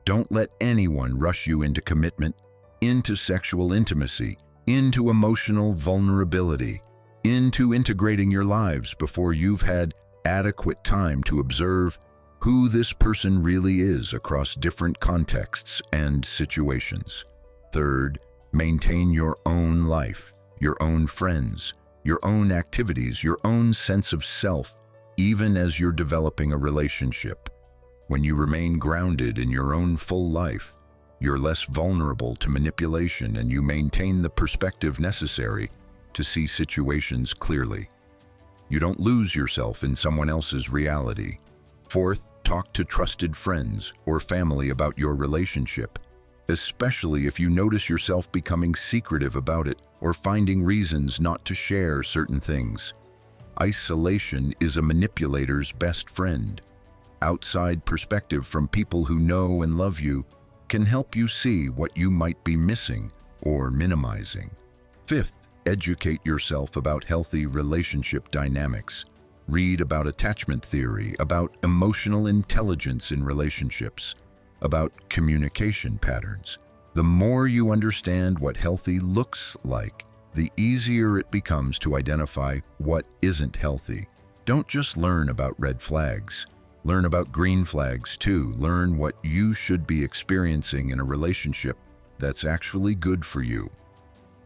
Don't let anyone rush you into commitment, into sexual intimacy, into emotional vulnerability, into integrating your lives before you've had adequate time to observe who this person really is across different contexts and situations. Third, maintain your own life, your own friends, your own activities, your own sense of self, even as you're developing a relationship. When you remain grounded in your own full life, you're less vulnerable to manipulation and you maintain the perspective necessary to see situations clearly. You don't lose yourself in someone else's reality. Fourth, talk to trusted friends or family about your relationship, especially if you notice yourself becoming secretive about it or finding reasons not to share certain things. Isolation is a manipulator's best friend. Outside perspective from people who know and love you can help you see what you might be missing or minimizing. Fifth, educate yourself about healthy relationship dynamics. Read about attachment theory, about emotional intelligence in relationships, about communication patterns. The more you understand what healthy looks like, the easier it becomes to identify what isn't healthy. Don't just learn about red flags. Learn about green flags too. Learn what you should be experiencing in a relationship that's actually good for you.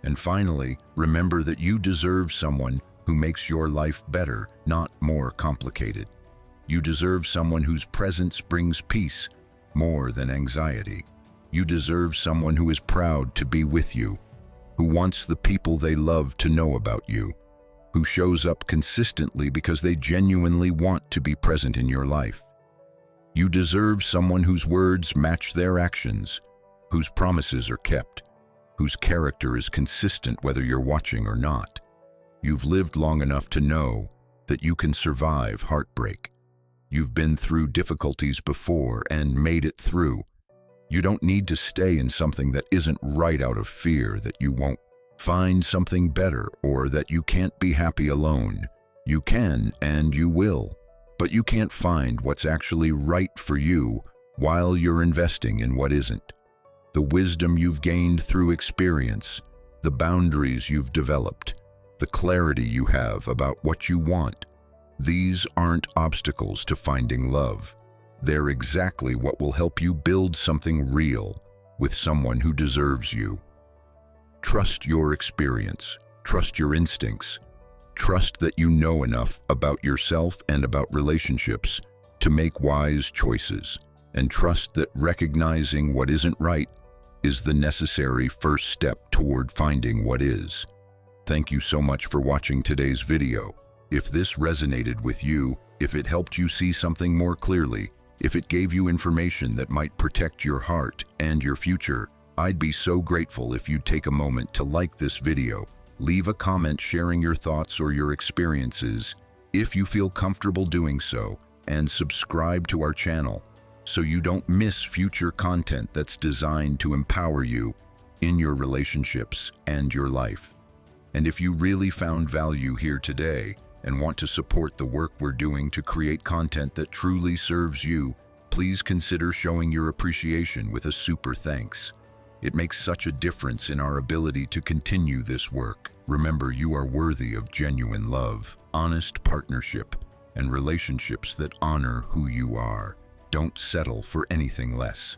And finally, remember that you deserve someone who makes your life better, not more complicated. You deserve someone whose presence brings peace more than anxiety. You deserve someone who is proud to be with you, who wants the people they love to know about you, who shows up consistently because they genuinely want to be present in your life. You deserve someone whose words match their actions, whose promises are kept, whose character is consistent whether you're watching or not. You've lived long enough to know that you can survive heartbreak. You've been through difficulties before and made it through. You don't need to stay in something that isn't right out of fear that you won't find something better or that you can't be happy alone. You can and you will, but you can't find what's actually right for you while you're investing in what isn't. The wisdom you've gained through experience, the boundaries you've developed, the clarity you have about what you want, these aren't obstacles to finding love. They're exactly what will help you build something real with someone who deserves you. Trust your experience. Trust your instincts. Trust that you know enough about yourself and about relationships to make wise choices. And trust that recognizing what isn't right is the necessary first step toward finding what is. Thank you so much for watching today's video. If this resonated with you, if it helped you see something more clearly, if it gave you information that might protect your heart and your future, I'd be so grateful if you'd take a moment to like this video, leave a comment sharing your thoughts or your experiences, if you feel comfortable doing so, and subscribe to our channel so you don't miss future content that's designed to empower you in your relationships and your life. And if you really found value here today and want to support the work we're doing to create content that truly serves you, please consider showing your appreciation with a super thanks. It makes such a difference in our ability to continue this work. Remember, you are worthy of genuine love, honest partnership, and relationships that honor who you are. Don't settle for anything less.